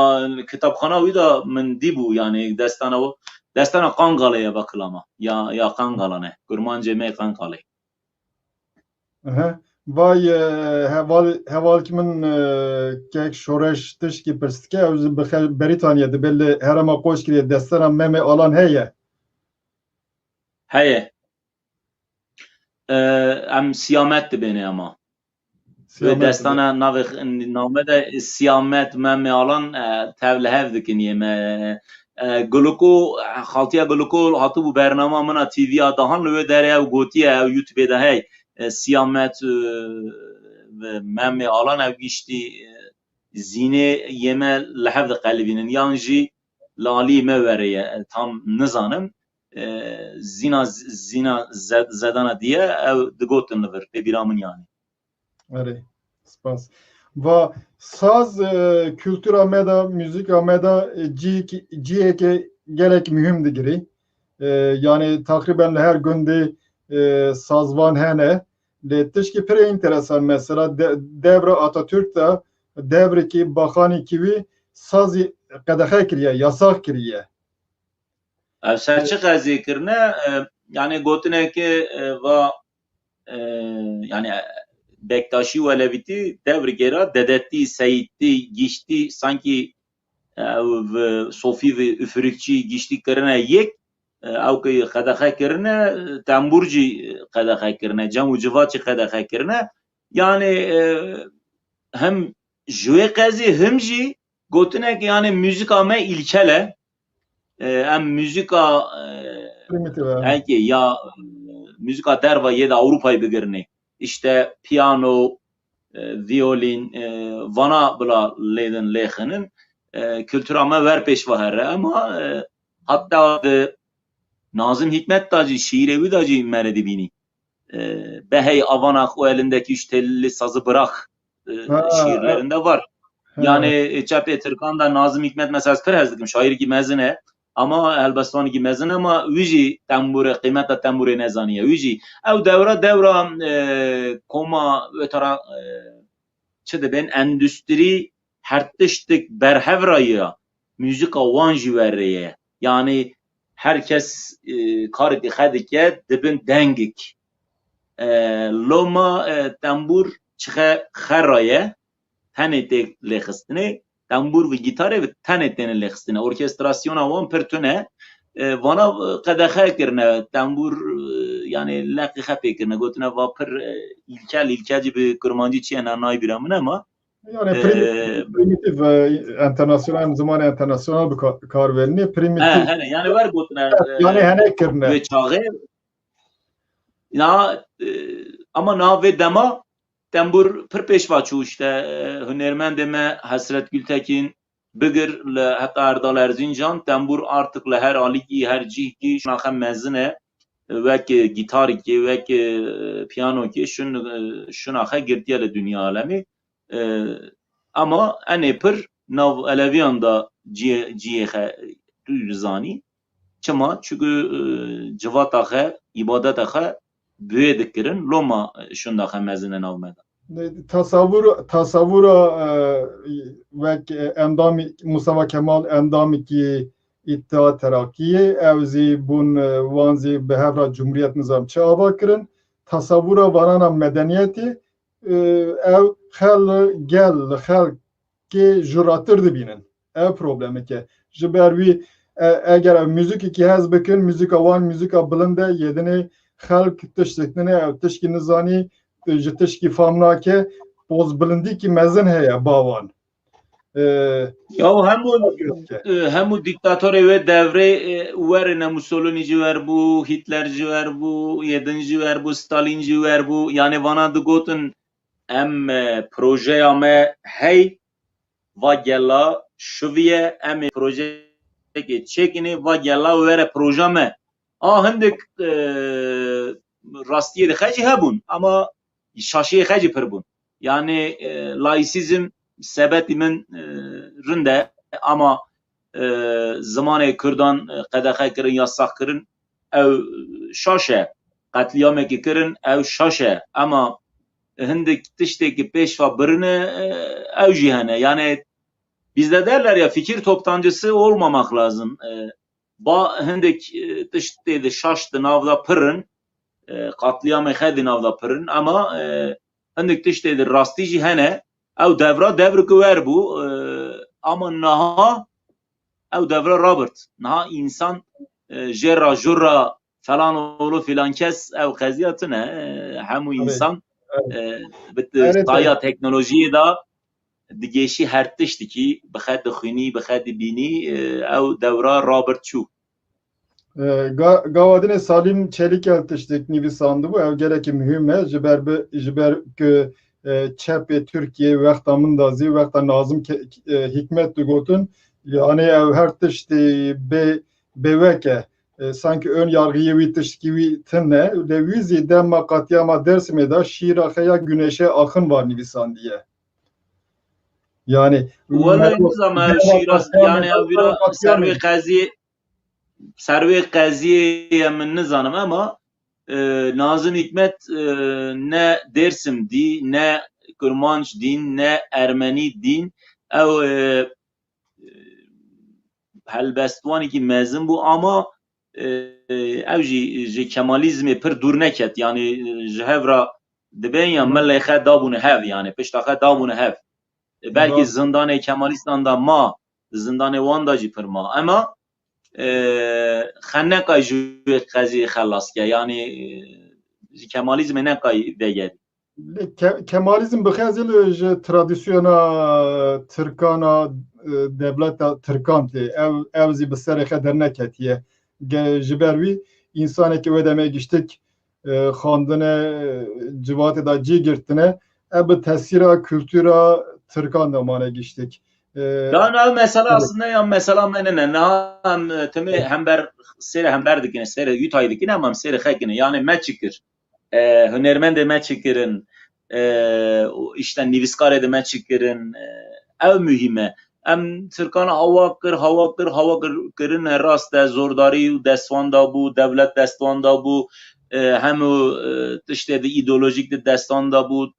[SPEAKER 2] kitapxana wî da min dîbû yani destana Qangaleyê bakılama ya Qangalane Kurmancê me Qangalê
[SPEAKER 1] vay heval ki min kek şoreş tişkî pirstike ew ji Britanyê dibê herema Qoşkirê destana me alan heye
[SPEAKER 2] em siyamet dibêne ama destana name de siyamet me alan tevlehev dikin yeme guluko xaltiya guluko hatı bu bernama mina TV'ya dahan lüve derya gotiye ev YouTube'da hey siyamet me alan ev gişti zine yeme lehev de kalbinin yanji lali me vereye tam nizanım zina zedana diye ev digotin liver biramın yani.
[SPEAKER 1] Evet, spas. Va saz kültür ameda, müzik ameda ciyeke gerek mühim digiri. Yani takriben her günde sazvan hene. Tişki pire interesan mesela devre Atatürk'te devre ki bakani kivi sazı kadehe kiriye, yasak kiriye.
[SPEAKER 2] Serçe zikirne yani gotine ki va yani Bektaşi ve Leviti devrgera dedetti, Seyit'ti, gişti sanki Sofi ve Üfürükçi gişti kirine yek ew ki qedexe kirine temburcî qedexe kirine cem û civatçî qedexe kirine yani hem ji wê qezî him jî gotinek yani müzika me ilkele em müzika belki ya müzika derva yê de Avrupayê bigirine işte piyano, violin, vana bila lêdin lêxinin kültura me ver pêşva here ama hatta Nazım Hikmet da jî şiirê wî da jî me re dibînî behey avana xwe elindeki üç telli sazı bırak şiirlerinde var. Yani çapê Tirkan da Nazım Hikmet mesela pir hez dikim şairî mezin ama Elbestanî mezin ama wî jî tembûrê qîmeta tembûrê nezaniye wî jî ew dewra koma wetara çi dibên endüstrî her tiştek berhevraye müzika wan jî werreye yani herkes karikê xwe dike dibin dengek لوما تنبور چخه خرایه تنه tek lexistine تنبور و گیتاره و تنه تنه lexistine orkestrasyon avan pertune vana qedexe kirne tembur yani laqi xepe kirne gotine vapır ilkel bi kurmancı çiyene nay biramın ama
[SPEAKER 1] yani primitif internasyonel zaman internasyonel bir kar verilni primitif
[SPEAKER 2] yani var gotine
[SPEAKER 1] yani hene kirne
[SPEAKER 2] ve çağı na ama na ve dema tembur pir peşva çu işte hünermend me Hasret Gültekin bigir le hatta Erdal Erzincan tembur artık le her aliki her cihki şuna mezine ve ki gitar ki ve ki piyano ki şuna girdiye le dünya alemi ama ene pir nav eleviyan da cihe düzani çama çünkü civata ibadet büyü dikirin loma şunda mezine navmeda
[SPEAKER 1] tasavvura ve endami Mustafa Kemal endami ki İttihat Terakkiye evzi bun vanzi behevra Cumhuriyet nizam çaba kirin tasavvura varana medeniyeti ev xel ki juratır dibinin ev problemi ki jibervi eğer ev müzik ki hez bikin müzik avan müzik bilinde yedini xelk tiştekine ev tişki nizani tişki famnake boz bilindi ki mezin heye bavan
[SPEAKER 2] ya hemu diktatörü ve devre verine Mussolini ver bu Hitlerci ver bu Yedinci ver bu Stalinci ver bu yani vana digotin em proje ame hey va gela şuviye em proje ki çekini va gela vere proje me hendik rastiye de xeci hebun ama şaşiye xeci perbun yani laisizm sebeti min rinde ama zamanı Kürdan qedexe kirin yasak kirin ev şaşe qatliyameki kirin ev şaşe ama hindik tişteki peşva birine ev cihane yani bizde derler ya fikir toptancısı olmamak lazım hindik tişteki şaştı navda pırın qatliyamı xedi navda pırın ama hindik tişteki rasti cihane ev devra devr kuver bu ama naha ev devra Robert naha insan jera jura falan oğlu filan kes ev qaziyatına hemu insan bit taya teknolojiyi da digeşi her tişti ki bixed xuni bixed bini ev devra Robert çu
[SPEAKER 1] Gavadine Salim Çelik eltiştik nivisandı bu ev gereki mühime jiber ki çep Türkiye vektamın dazi vekta Nazım Hikmet Dugot'un yani ev her tişti beveke sanki ön yargıyı vitişkivi tınne levizi demma katiyama Dersim'de şirakaya güneşe akın var nivisan diye yani
[SPEAKER 2] vallahi zaman şiraz yani evira servi qaziye min nizanım ama Nazım Hikmet ne Dersim di ne Kurmanç din ne Ermeni din ev helbestwani ki mezin bu ama ev ji Kemalizmi pir dur neket yani ji hevra dibên ya melle xe dabûne hev yani pişta xe dabûne hev belki zindanê Kemalistan da ma zindanê wan da jî pir ma ama xeneka ji qeziyê xelas ke yani ji Kemalizmê nekay veged
[SPEAKER 1] Kemalizm bixezil ji tradisyona Tirkana devleta Tirkan tê ev zî bi serê xe derneketiye ji ber wî insanekî we demê giştik xandine civatê da cî girtine ev bi tesîra kültüra Tirkan da mane giştik
[SPEAKER 2] yani mesela aslında ya mesela menene ne temi hember sere hember dikine sere yutay dikine ama sere xekine yani meçikir hünermend de meçikirin işte niviskar de meçikirin ev mühime em Türkan hava kirin rast zordari destwanda bu devlet destwanda bu hemu işte de ideolojik de destwanda bu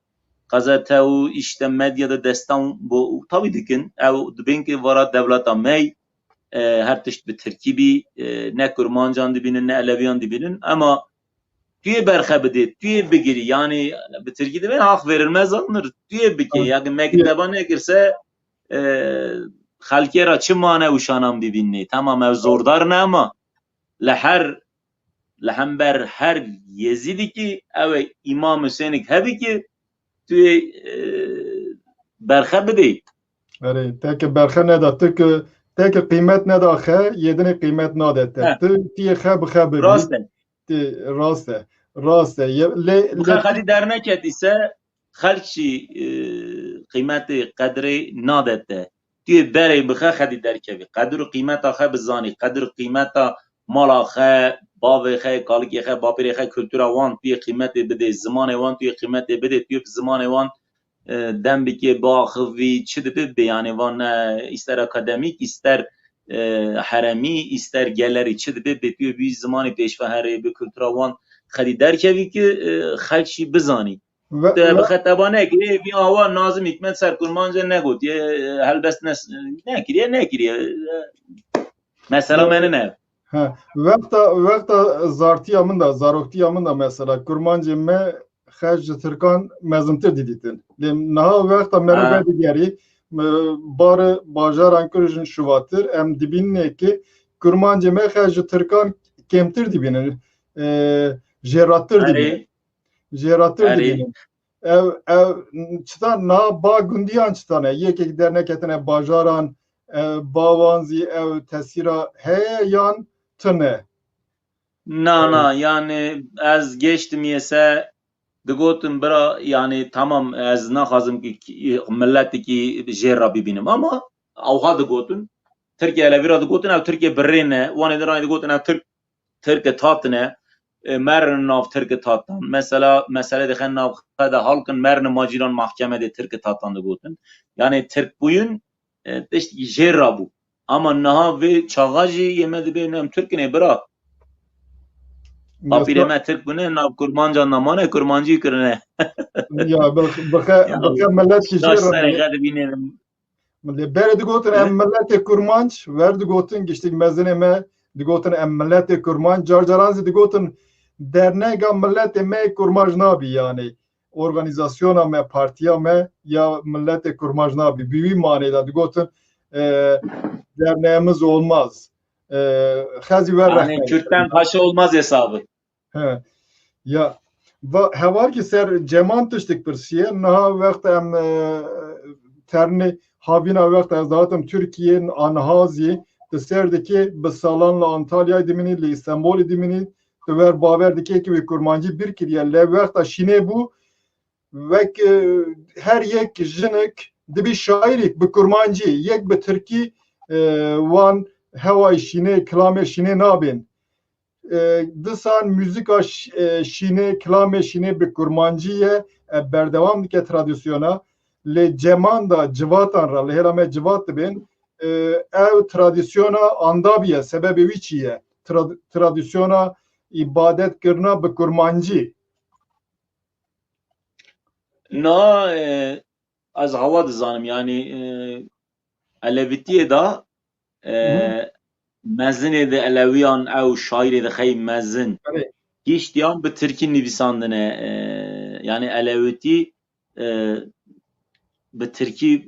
[SPEAKER 2] gazete u işte medyada destan bu tabii dikin ev dibinki vara devleta mey her tişt bir terkibi ne Kurmancan dibinin ne Aleviyan dibinin ama توی برخبده توی بگیری yani به ترکی de ben hak verilmez alınır توی بکی yani mekteba ne girse خلکی را چه مانه وشانم ببینی tamam ev zordar ne ama لهمبر هر یزیدی ki ev İmam Hüseyin'ik hebi ki توی برخبده
[SPEAKER 1] آره تک برخه ندا تک قیمت ندا خه یدن قیمت ناده تی خب خبری
[SPEAKER 2] راسته
[SPEAKER 1] راسته
[SPEAKER 2] بخیر خدی در نکت ایسه خلچی قیمت قدری نادته توی بری بخیر خدی در کبی قدر و قیمت آخه بزانی قدر و قیمت مال آخه باوی خه کالکی خه باپری خه کلتور وان توی قیمت بده زمان وان توی قیمت بده توی زمان وان دم بکی با خوی چه ده بیانی وان ایستر اکادمیک ایستر حرمی ایستر گلری چه ده توی بی زمان پیشفهره به کلتور وان خدی در کبی که خلچی بزانی به خطابانه که بی آوا نازم حکمت سرکرمانجا نگود یه هل بس نکریه مثلا منه نه
[SPEAKER 1] وقتا زارتیا من da zaroktiya min da mesela kurmancı me xerj Türkan mezimtir diditin. Naha wexta mere digeri bar bajaran kurjin şuvatır em dibinne ki kurmancı me xerj Türkan kemtir dibinin jeratır dibinin. Jeratır dibinin. Ev çıtan na ba gundiyan çıtane yekek derneketine bajaran bavanzi ev tesira heyan tane.
[SPEAKER 2] Na yani az geçtim yese digotum bira yani tamam az naxazım ki milleti ki jera bibinim ama avha digotum Türkiye ile vira digotum ev Türkiye birrene vani diray digotum ev Türkiye tatne mern nav Türkiye tattan mesela de nav da halkın mern maciran mahkemede Türkiye tattan digotum yani Türk buyun işte jera bu ama naha ve çağacı yemedi benim Türkiye bira Papireme Türk bu ne nav kurmanca namane kurmancı kırne.
[SPEAKER 1] Ya bakha millet ki jera. Bere digotin em millet kurmanç ver digotin geçtik mezeneme digotin em millet kurmanç carcaranzi digotin dernega millet me kurmanç nabi yani organizasyona me partiya me ya millet kurmanç nabi büyük manada digotin derneğimiz olmaz. Xazi ver
[SPEAKER 2] yani Kürt'ten paşa olmaz hesabı.
[SPEAKER 1] He. Ya hevar ki ser ceman tıştık persiye naha vakt em terni havina vakt zaten Türkiye'nin anhazi serdeki besalanla Antalya dimini le İstanbul dimini ver baverdeki ki kurmancı bir kiriye le vakt şine bu ve her yek jinek de bir şairik bir kurmancı yek bir Türkiye wan hava şine klame şine nabin disan müzika şine klame şine bir kurmancıye berdevam dike tradisyona le cemanda civatan ra le helame civat bin ev tradisyona andabiye sebebi viçiye tradisyona ibadet kırna bir kurmancı
[SPEAKER 2] na az hava dizanım yani Alevitiye da mezine de Aleviyan ev şairi de xey mezin geçtiyan bir Türkiye nivîsandine yani Aleviti bir Türkiye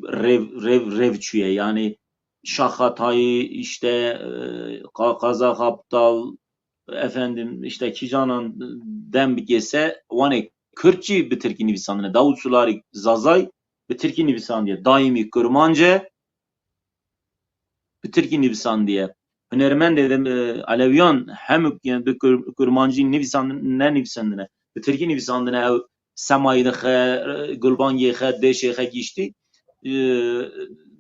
[SPEAKER 2] rev çüye yani Şahatayı işte Kazak Aptal efendim işte Kijanan dem bigese vane Kürtçi bir Türkiye nivîsandine Davut Sulari Zazay bir Türkiye nivîsandiye daimi kurmanca bir Türkiye nivîsandiye Hünermen dedim Aleviyan hem yani kurmancı nivîsandine bir Türkiye nivîsandine ev semayı da gulbangiye da deşe geçti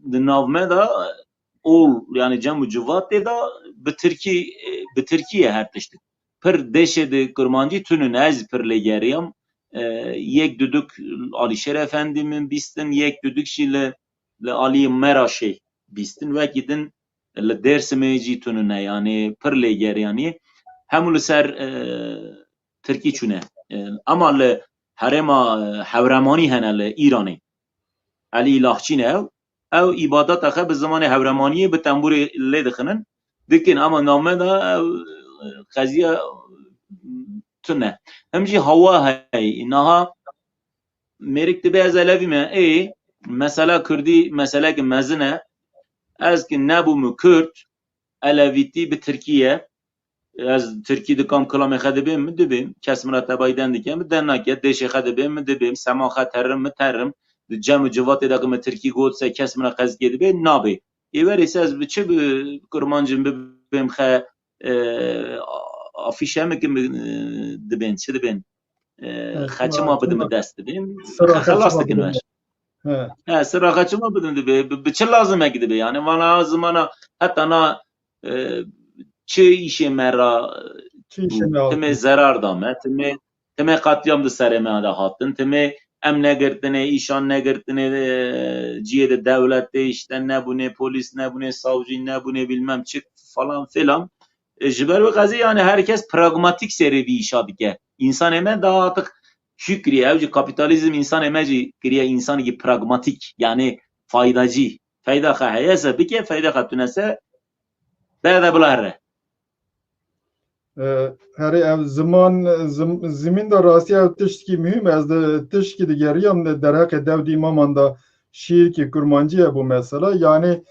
[SPEAKER 2] navme da ol yani cemu civat da bir Türkiye her tiştik per deşe de kurmancı tünün ez per legeriyam yek düdük Alişer Efendi'min bistin yek düdük şile Ali Meraşe bistin ve gidin le Dersim'e tününe yani per legeriyani hemul ser Türkiye çüne ama le Harema Havramani henele İran'ı Ali ilahçine ev ibadat axe bi zamanı Havramaniye bi temburi le dixinin dikin ama name da xeziye tune. Hem jî hawa hey naha merik dibe ez elevi me mesela Kurdî meselek mezin e ez ki nebûm Kurd elevîtî bi Tirkiye ez Tirkî dikam kilamê xwe dibêm min dibêm kes min re tebayî dike min den nake deşê xwe dibêm min dibêm sema xwe terim min terim di cem û civatê de min Tirkî got se kes min re qezgê dibe nabê êverê se ez bi çi bi kurmancim bibêm xwe afîşemekê dibên çi dibên xwe çima bidim min dest dibêm xelas dikin weş sıra xwe çima bidim dibe bi çi lazimekî dibe yani vana zimana heta na çi işê me ra timê zerar da me timê qetiyam di serê me de hatin timê em negirtinê îşan negirtinê ciyê de dewletê işte nebûnê polîs nebûnê savcî nebûnê bilmem çi falan filan ji ber wê qezî yani herkes pragmatik serê vî îşa dike însanê me daha artık çi kiriye ew jî kapitalizm însanê me jî kiriye însanekî pragmatik yani faydacî feyda xwe heye se bike feyda xwe tune se berde bila here
[SPEAKER 1] herê ev ziman zimîn da rastî ev tiştkî mühim ez de tiştkî digeriyam de derheqê dew dîmaman da şîrkî kurmancî ye bu mesela yani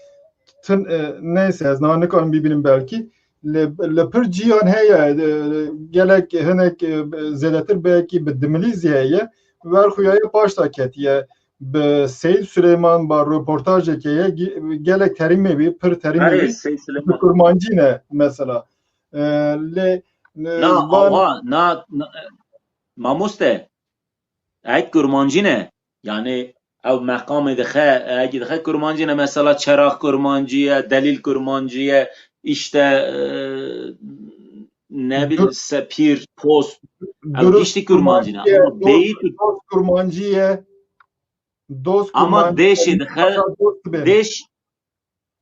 [SPEAKER 1] tin neyse ez nikarim bibînim belkî li pir cîhan heye gelek hinek zêdetir belkî bi dimilîzî heye werxuyaye paş da ketiye bi Seyid Süleyman ba röportajekê ye gelek terîmê bî pir terîmê bî bi kurmancî ne mesela
[SPEAKER 2] mamoste ek kurmancî ne yani ew meqamê dixe ekî dixe kurmancî ne mesela çeraq kurmancî ye delîl kurmancî ye işte ne bileyim sepir post ew tiştî kurmancî ne
[SPEAKER 1] dost kurmancî ye dost
[SPEAKER 2] ama deşê dixe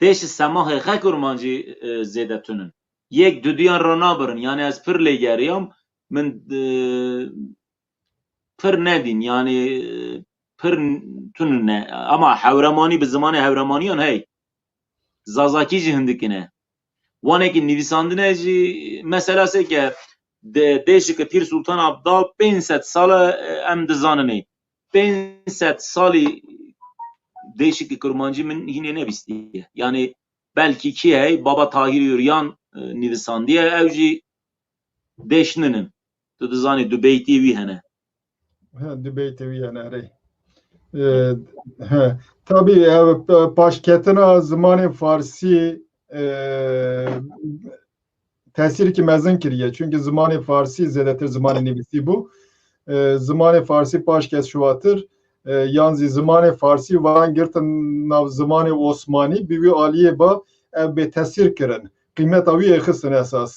[SPEAKER 2] deşê semahê xwe kurmancî zêde tunin yek dudiyan ra nabirin yani ez pir lê geriyam min pir nedîn yani pir tunin ne ama hewremanî bi zimanê hewremaniyan hey zazakî jî hindikî ne wanekî nivîsandinê jî mesela seke deşeke Pîr Sultan Abdal 500 sal em dizaninê 500 salî deşekî kurmancî min hînê nebîstiye yani belkî kî hey Baba Tahir Yuryan nivîsandiye ew jî deşninin tu dizanî du beytî wî hene
[SPEAKER 1] du beytê wî hene herê tabii ev paşketina zimanê Farsî tesîrkî mezin kiriye çünkü zimanê Farsî zêdetir zimanê nivîsî bû zimanê Farsî paş kes şuwatir yan zî zimanê Farsî wan girtin nav zimanê Osmanî bi wî aliyê ba ev bê tesîr kirin qîmeta wî ê xistin esas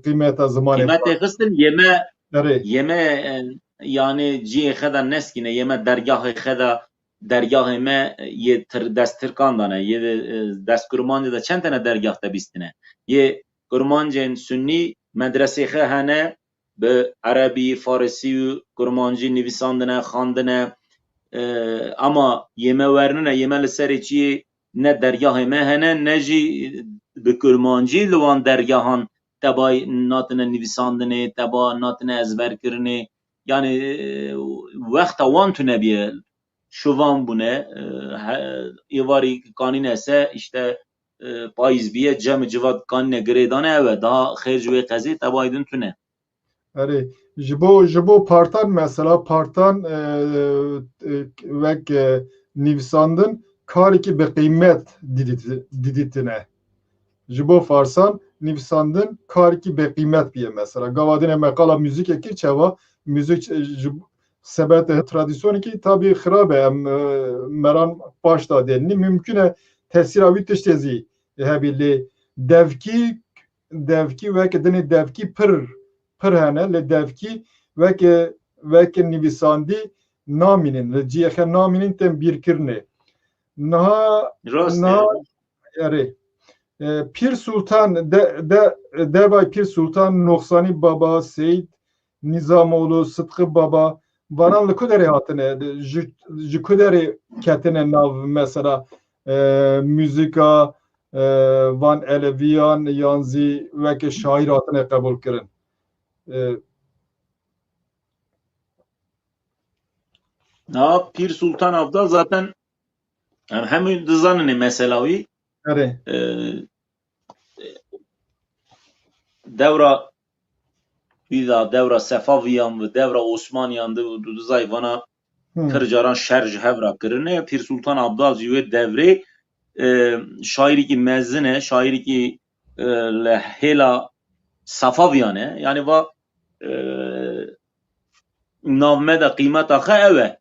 [SPEAKER 1] qîmeta zimanê
[SPEAKER 2] qîmetê xistin yeme yani ciyê xwe de neskîne yeme dergahê xwe de dergahê me yê dest Tirkan dane yê dest kurmancê de çend tane dergah de bîstine yê kurmancên Sunnî medresê xwe hene bi Erebî Farsî û kurmancî nivîsandine xandine ama yeme wernine yeme li serê çiyê ne dergahê me hene ne jî bi kurmancî li wan dergahan tebayî natine nivîsandinê teba natine ezberkirinê yani wexta wan tune biye şovan bûne êvarî kanîne se işte payîz biye cem civat kanîne girêdane ew daha xêr ji wê qezê tebayî din tune
[SPEAKER 1] herê ji bo partan mesela partan wek nivîsandin karekî bi qîmet didîtine ji bo Farsan nivîsandin karekî bi qîmet biye mesela gavadine meqala müzikekî çawa müzik sebet tradisyonekî tabii xirab e em meran baş da denî mümkün e tesîra wî tiştê zî hebî lê devkî weke dinê devkî pir hene lê devkî weke nivîsandî namînin li ciyê xwe namînin tên bîrkirinê niha erê Pîr Sultan devay Pîr Sultan Noxsanî Baba Seyid Nizamoğlu Sıtkı Baba varan li ku derê hatine ji ku derê ketine nav mesela müzika van eleviyan yan zî weke şaîr hatine qebûl kirin
[SPEAKER 2] Na Pir Sultan Abdal zaten yani hem dizanını mesela
[SPEAKER 1] اره
[SPEAKER 2] devra devra Sefaviyan ve devra Osmaniyan da dizay vana
[SPEAKER 1] هم
[SPEAKER 2] kırcaran şerj hevra kırını Pir Sultan Abdal civet devre şairi ki mezzine şairi ki hela Safaviyane yani va navme da kıymeta ewe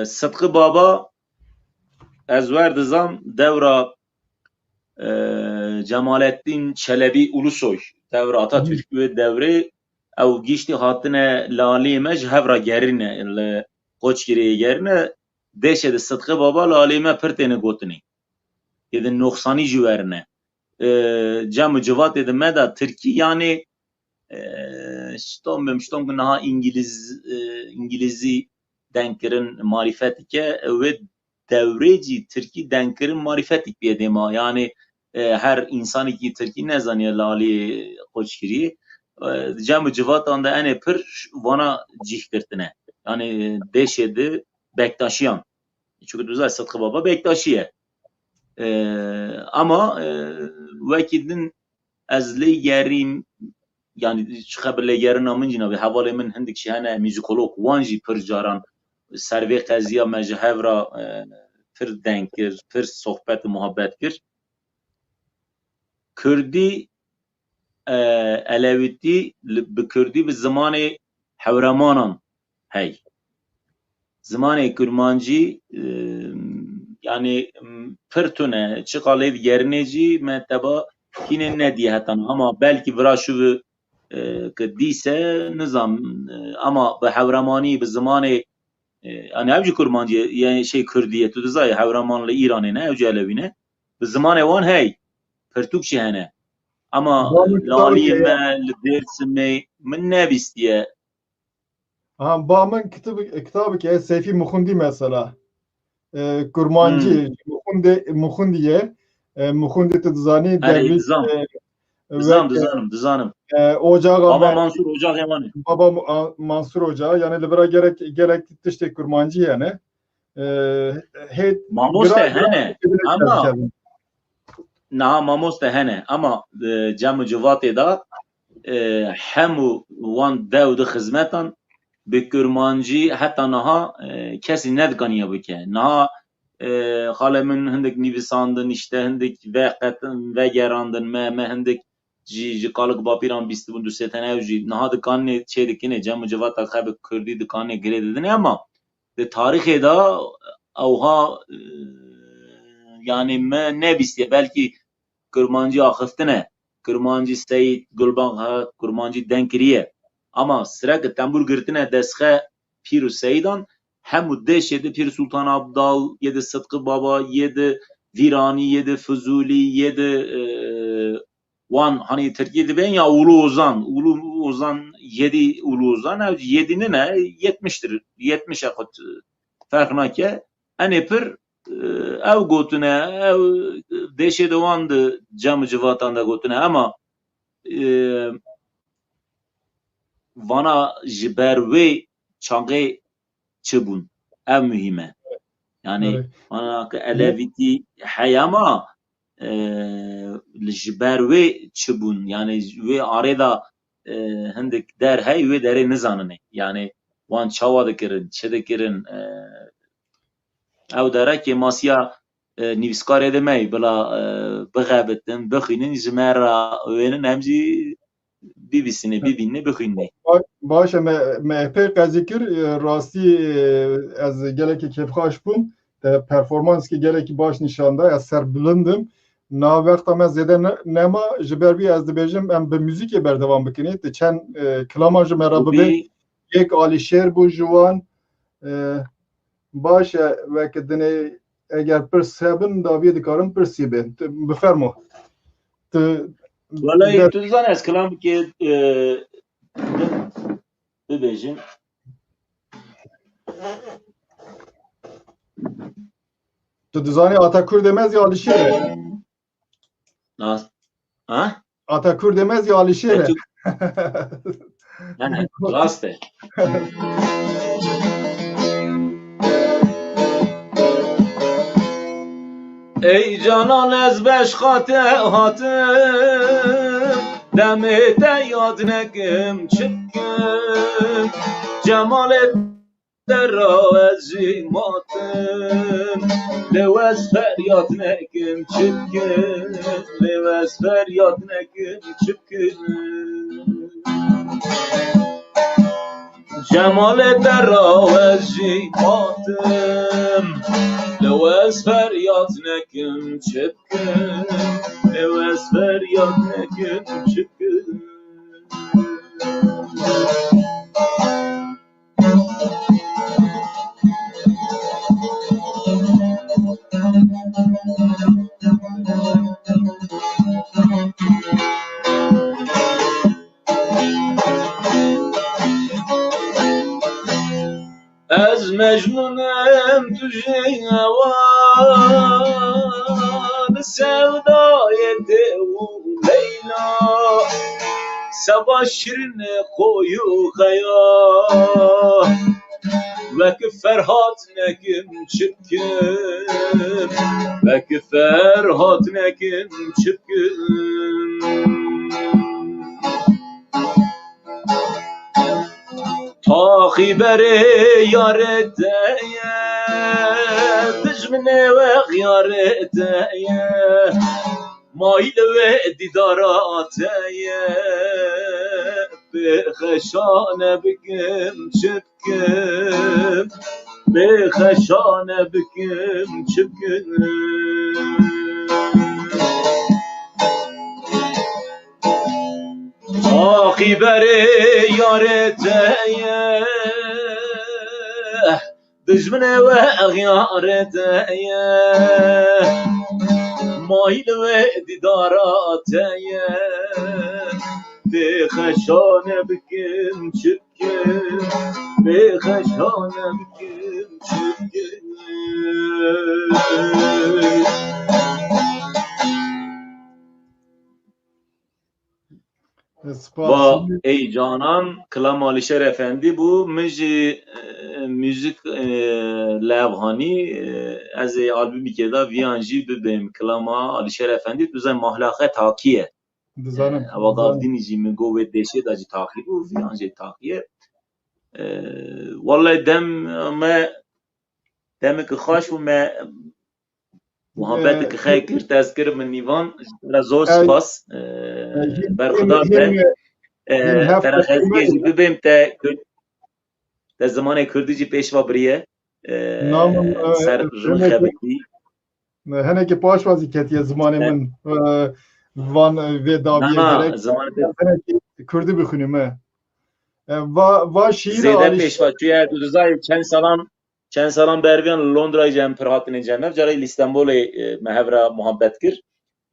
[SPEAKER 2] Sıtkı Baba ezver dizam devra Cemalettin Çelebi Ulusoy devra Atatürk ve devre ev gişti hatine lali mej hevra gerine le koç giriye gerine deşede Sıtkı Baba lali me pirtene gotini yedin noksani jiverine cem civat dedim me da Türkiye yani ştom naha İngilizi denkirin marifet ke ve devreci Türkiye denkirin marifetik bir dema yani her insan ki Türkiye ne zaniye lali koçkiri cem civatan da ene pir vana cihtirtine yani deşedi Bektaşiyan çünkü düzel Sıtkı Baba Bektaşiye ama vekidin ezli yerim yani çıkabilir yerin amın cina ve havale min hindik şehane müzikolog wanji pir caran serve qaziya mechevra pir denkir pir sohbet muhabbet kir Kürdi Aleviti bi Kürdi bi zamanı Hevramanın hey zamanı Kurmancı yani pir tune çıkalı yerineci metaba kine ne diye hatan ama belki vraşu که دیسه نظام اما به حورمانی به زمان yani evci kurmancı yani şey Kürdiye tu dizay havramanlı İran'ı ne evci Alevine به زمان وان hey Pertukçi hene ama
[SPEAKER 1] بامن كتابك
[SPEAKER 2] lalime dersime min ne bistiye
[SPEAKER 1] ها بامن كتابك سيفي مخندي مثلا كرمانجي مخندية مخندي تدزاني
[SPEAKER 2] hani
[SPEAKER 1] devri
[SPEAKER 2] dizanım
[SPEAKER 1] ocağa
[SPEAKER 2] Baba Mansur Ocak Emanı
[SPEAKER 1] baba Mansur Ocağı yani libera gerek işte kurmancı yani
[SPEAKER 2] Mamos de hene ama na Mamos de hene ama cem civatı da hemu wan dev hizmetan bi kurmancı hatta naha kesi nedganiye bike naha xale min hindik nivîsandin işte hindik vegerandin me hindik ji kalık bapiran bîstibûn du sêten ew jî niha dikanê çê dikine cem civata xwe bi Kurdî dikanê girê didine ama di tarîxê da ewha yani me nebîstiye belkî kurmancî axistine kurmancî Seyîd Gulban kurmancî denk kiriye ama sirek tembûr girtine destxe Pîr û Seyîdan hemû deşê de Pîr Sultan Abdal yê de Sıtkı Baba yê de Vîranî yê de Fuzûlî yê de wan hani Türkiye diben ya Ulu Ozan 7 Ulu Ozan ev 7'nin ne 70'tir 70 akut fark nake ene pir ev gotune ev deşê de wan de cem civatan da gotune ama vana ji ber wê çaxê çibûn ev mühime yani vana ke elevîtî heyama ji ber wê çibûn yani wê arê da hindik der hey wê derê nizanine yani wan çawa dikirin çi dikirin ew derekê masiya nivîskarê de me bila bixebitin bixwînin ji me ra wênin em jî bibîsîne bibîne bixwîne
[SPEAKER 1] باشه MHP قزیکر راستی از gelekî kevxaş bûm performans ki gelekî baş nişanda ez ser bilindim navexta me zêde nema ji ber vî ez dibêjim em bi müzîkê berdewam bikinê ti çend kilama ji me re bibe yek alîşêr bû ji wan baş e veke dinê eger pirs hebin daviyê dikarim pirsî bê bixermo
[SPEAKER 2] Vallahi tu zan ez kilam ki bibêjim
[SPEAKER 1] tu dizanî Atakur demez ya Alîşêr e Atakur demez ya Alîşêr e
[SPEAKER 2] rast e ای جانان از بشخات هاتم دمت یاد نکم چکم جمالت در را از جیماتم لوز فریاد نکم چکم لوز فریاد نکم چکم جمالت در را از جیماتم لوز فریاد نکم چکم لوز فریاد نکم چکم از مجنونم تو جوان سودای دو لیلا سبا شیرین خوی و خیا وک فرهات نکم چکم وک فرهات نکم چکم تاخی بره یارت دشمنه و غیارت مایل و دیدارات به خشانه بکم چکم به خشانه بکم چکم آخی بره یارت دشمنه و اغیارت مایل و دیدارات به خشانه بکم چکم به خشانه بکم چکم با ای جانان کلام علیشر افندی بو مجی موزیک لبهانی از آلبومی که دا ویانجی ببیم کلام علیشر افندی دوزن محلاقه تاکیه اوگاف دینیجی مگو و دیشه دا جی تاکی بو ویانجی تاکیه والله دم که خوش بو ما محبت که خیلی کرد تذکر من نیوان زور سپاس بر خدا ترا خیلی ببیم تا زمان کردی جی پیشوا بریه سر رون خبتی
[SPEAKER 1] هنه که پاشوازی کتیه زمان من وان و داویه هنه که کردی بخونیم و شیر
[SPEAKER 2] زیده پیشوا توی دوزای چند سالان برویان لندرای جمع پرهاتین جمع جارای لیستانبول محور محبت کرد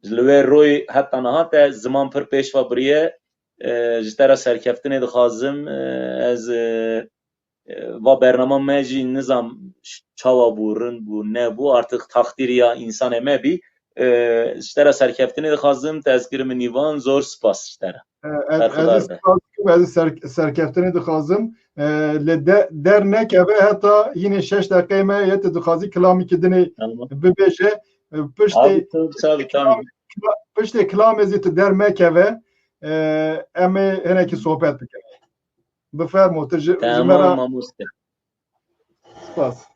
[SPEAKER 2] لوی روی حتی نهات زمان پر پیشوا بریه جترا سرکفتن دخوازم از و برنامه مجی نظام چاوا بورن بو نبو artık takdir ya insan eme bi جترا سرکفتن دخوازم تذکر من نیوان زور سپاس جترا
[SPEAKER 1] از سرکفتن دخوازم در نکبه حتی یعنی 6 دقیقه ما یت دخوازی کلامی که دنی ببیشه پشت کلام ازیت در مکبه امی هنه که صحبت بکنه بفرمو
[SPEAKER 2] تمام مستر
[SPEAKER 1] سپاس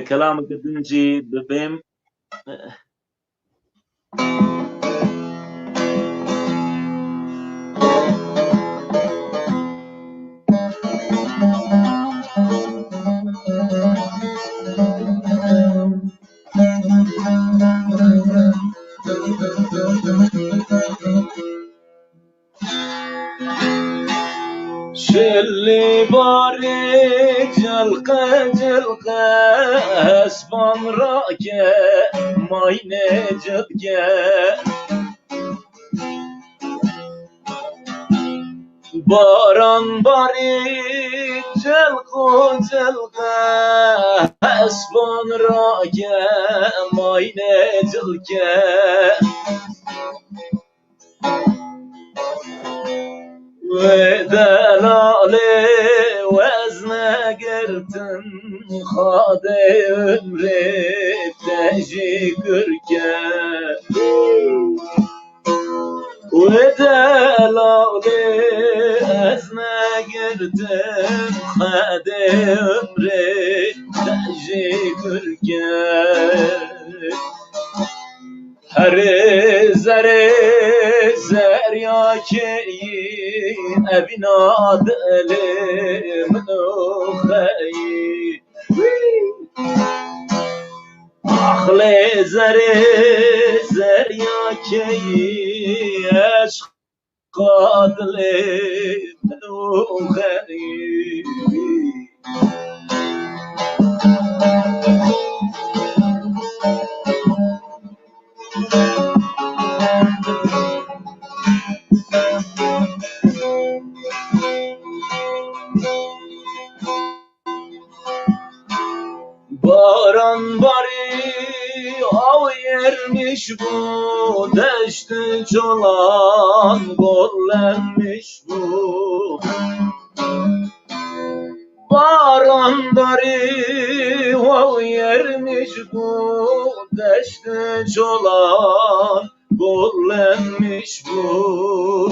[SPEAKER 2] کلام که دنجی ببیم شلی باری جلقه جلقه اسبان را که ماینه جلگه باران باری جلقه جلقه اسبان را که ماینه جلگه و دلال وزن گرتن خواده عمر تشکر که Helalı ez negirdim Xede ömre tecrübür gel Her zere zerya keyi Evina delim nuheyi Ahle zere zerya keyi Eşka delim nuheyi Baran bari av yermiş bu Deşti çolan gollenmiş bu Baran bari av yermiş bu Deşti çolan gollenmiş bu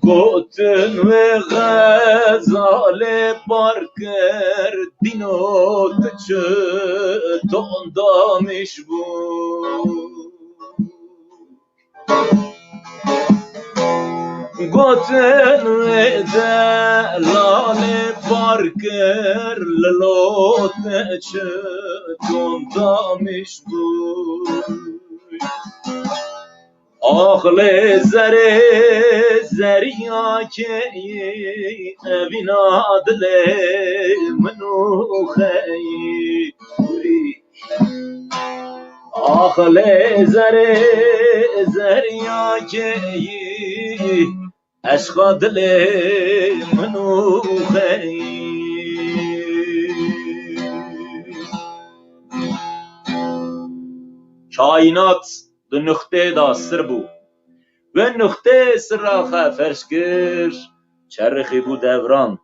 [SPEAKER 2] Gotun ve gazale barker Dino tıçı tondamış bu Gotun ve delale barker Lalo tıçı tondamış bu Ahle zere zerya keyi Evina adle menuheyi Ahle zere zerya keyi Eşka dile menuheyi Kainat de nukte da sır bu ve nukte sırra ferş kir çerxi bu devran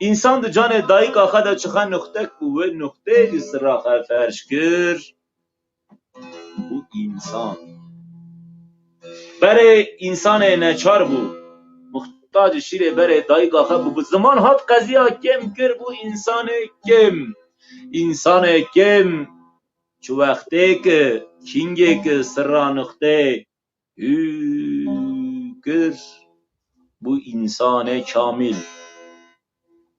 [SPEAKER 2] insan da canı dayık ağa da çıkan nukte bu ve nukte sırra ferş kir bu insan bere insan neçar bu muhtaç şire bere dayık ağa bu zaman hat qaziya kim kir bu insan kim çu vakti ki kinge ki sırra nukte kır bu insan kamil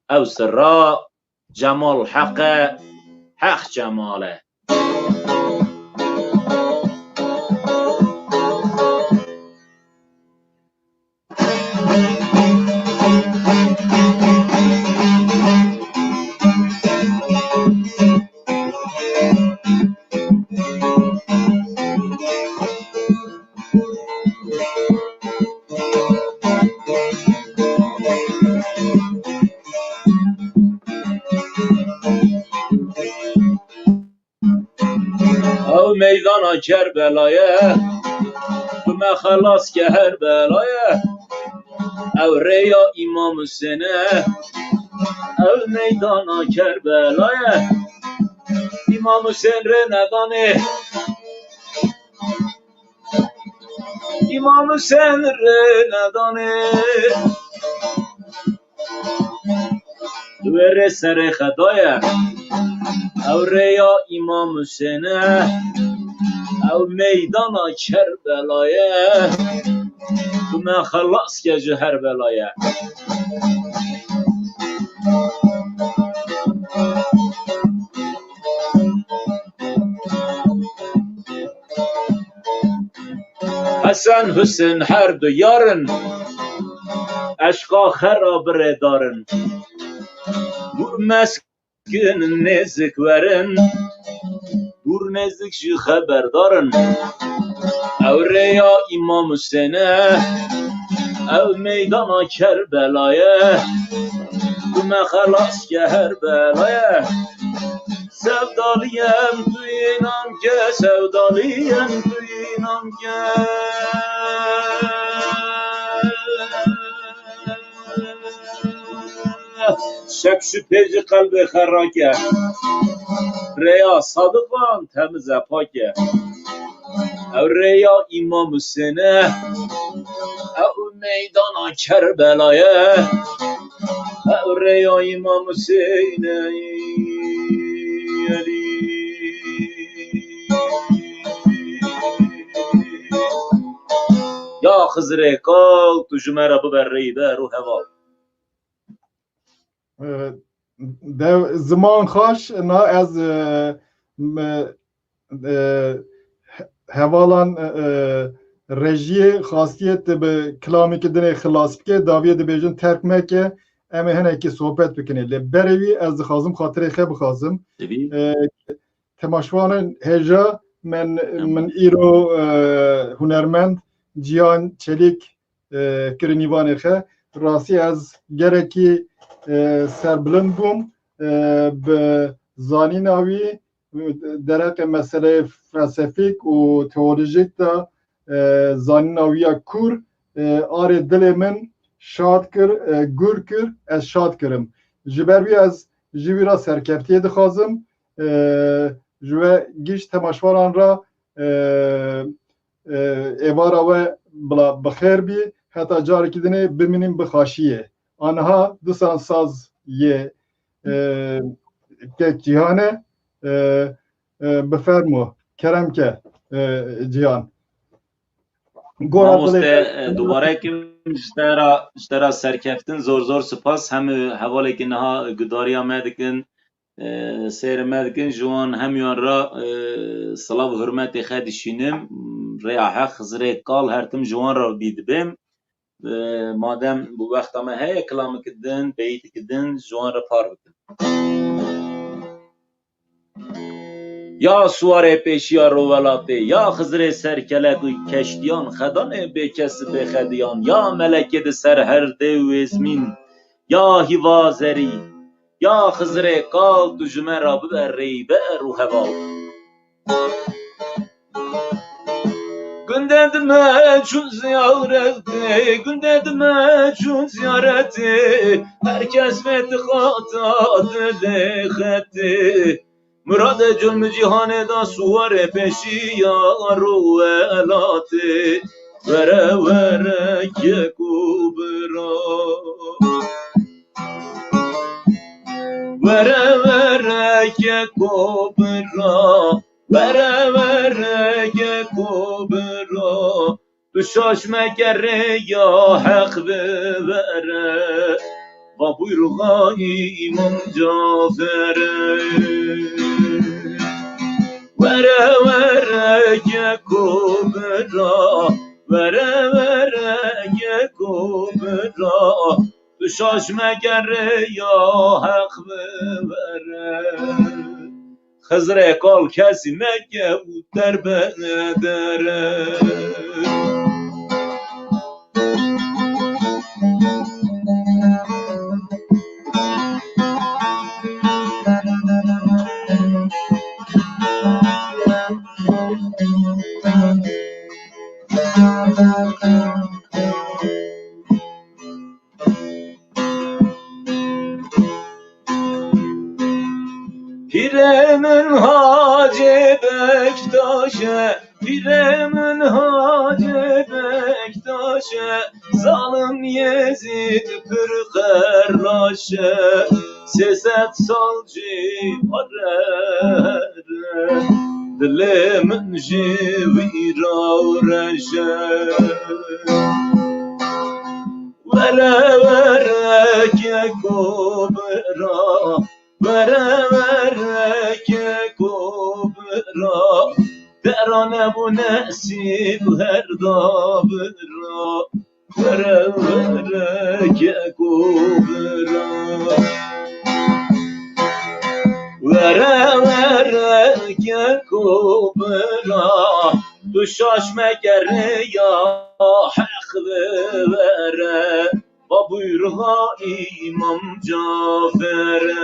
[SPEAKER 2] ev sırra cemal haqqa haq cemale meydana Kerbela'ya Büme halas ke her belaya Evreya İmam Hüseyin'e Ev meydana Kerbela'ya İmam Hüseyin renedane İmam Hüseyin renedane Duvere sere khadaya Evreya İmam Hüseyin'e Ev meydana Kerbela'ya Büme halas ke her belaya Hasan Hüseyin her du yarın Eşka xerabire darın Dur meskin nezik verin Dur nezik ji xeberdarın Evreya İmam Hüseyin'e Ev meydana Kerbela'ya Büme halas ke her belaya Sevdalıyım duyinam ke Sevdalıyım duyinam ke Şek şüpheci kalbi xerrake Reya sadıklan temize pake او ریا امام حسینه او میدان کربلایه او ریا امام حسینه علی یا خزر کال تو جمره ببری به رو هوا
[SPEAKER 1] زمان خوش نا از هوالان رژی خاصیت به کلامی که دنه خلاص بکه داویه دی بیجن ترک مکه اما هنه که صحبت بکنه لبروی از خازم خاطره خیلی بخازم تماشوان هجا من ایرو هنرمند جیان چلیک کرنیوان خه راستی از گرکی سربلند بوم به زانی ناوی درک مسئله فلسفیک و تئولوژیک دا زانی ناوی کور آر دل من شاد کر گور کر از شاد کرم جبروی از جویرا سرکفتی دخوازم جوه گیش تماشواران را ایوارا و بخیر بی حتی جاری که دنه بمینیم بخاشیه آنها دوستان ساز یه که جیانه بفرمو کرم که جیان
[SPEAKER 2] دوباره که اشترا سرکفتن زور سپاس هم حواله که نها گداری آمدکن سیر مدکن جوان همیان را صلاح و حرمت خدشینم ریاحه خزره کال هرتم جوان را بید بیم مادم بو وقت ما هی کلام کدن بیت کدن جوان را پار بکن یا سواره پیشیا رولاته یا خزر سرکلک و کشتیان خدان به کس به خدیان یا ملکه سر هر دو ازمین یا هیوازری یا خزر کال تو جمع را ببری به رو هوا گنده دمه چون زیارته گنده دمه چون زیارته herkes فتخاطا دل خطه مراد جلم جهان دا سوار پیشی یا رو الاته وره وره که کوبرا وره وره که کوبرا وره وره که کوبرا تو شاش مکره یا حق ببره و بuyruğu İmam Cafer'e vere vere ke kubra vere vere ke kubra tu şaşme gere ya hak vere Hızre kal kesime ke uterbene dere Piremin Hacı Bektaş'e Piremin Hacı Bektaş'e Zalim Yezid Pürkerlaş'e Seset salcı arere Dilimin jivira reşe Vere vere ke kubra vere vere ke kubra derane bu nesib her dabra vere vere ke kubra vere vere ke kubra tu şaşme gere ya hak vere و buyruğa İmam Cafer'e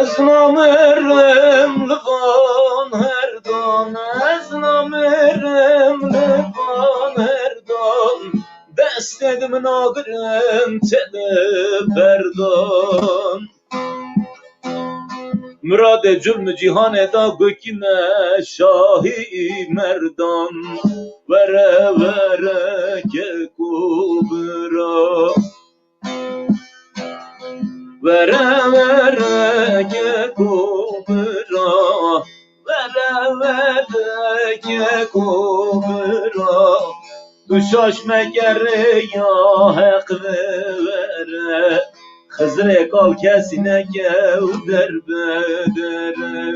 [SPEAKER 2] از نامرم لبان هر دان از نامرم لبان هر دان دست دم ناگرم تل بردان مراد جرم جهان دا گکینه شاهی مردان وره وره که کوبرا وره وره که کوبرا وره وره که کوبرا تو شاش مگره یا حق وره خزر کال کسی نگو در بدره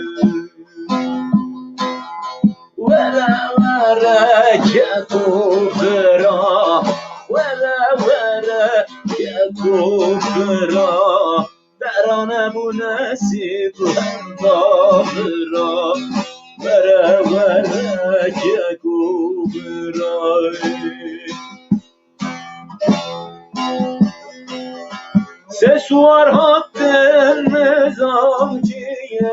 [SPEAKER 2] وره وره که کوبرا وره وره که کوبرا درانه بو نصیب همدارا وره وره که کوبرا سه سوار هاتن نظام کیه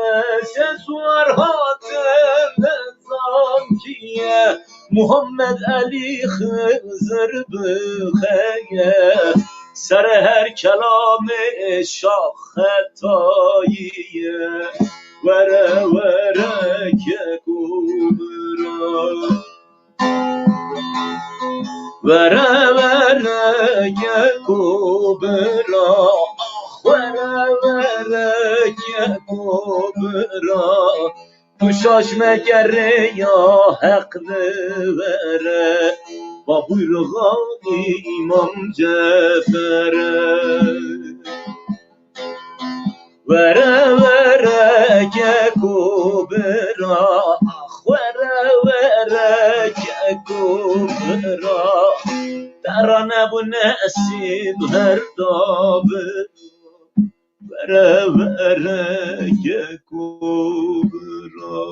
[SPEAKER 2] سه سوار هاتن نظام کیه محمد علی خضر بخیه سر هر کلام شاخ خطاییه وره وره که کوبرا وره وره که کوبرا وره وره که کوبرا تو شاش مگره یا حق وره با بویرغا امام جعفره وره وره که کوبرا وره وره که کوبرا درانه بو نصیب هر دابه وره وره که کوبرا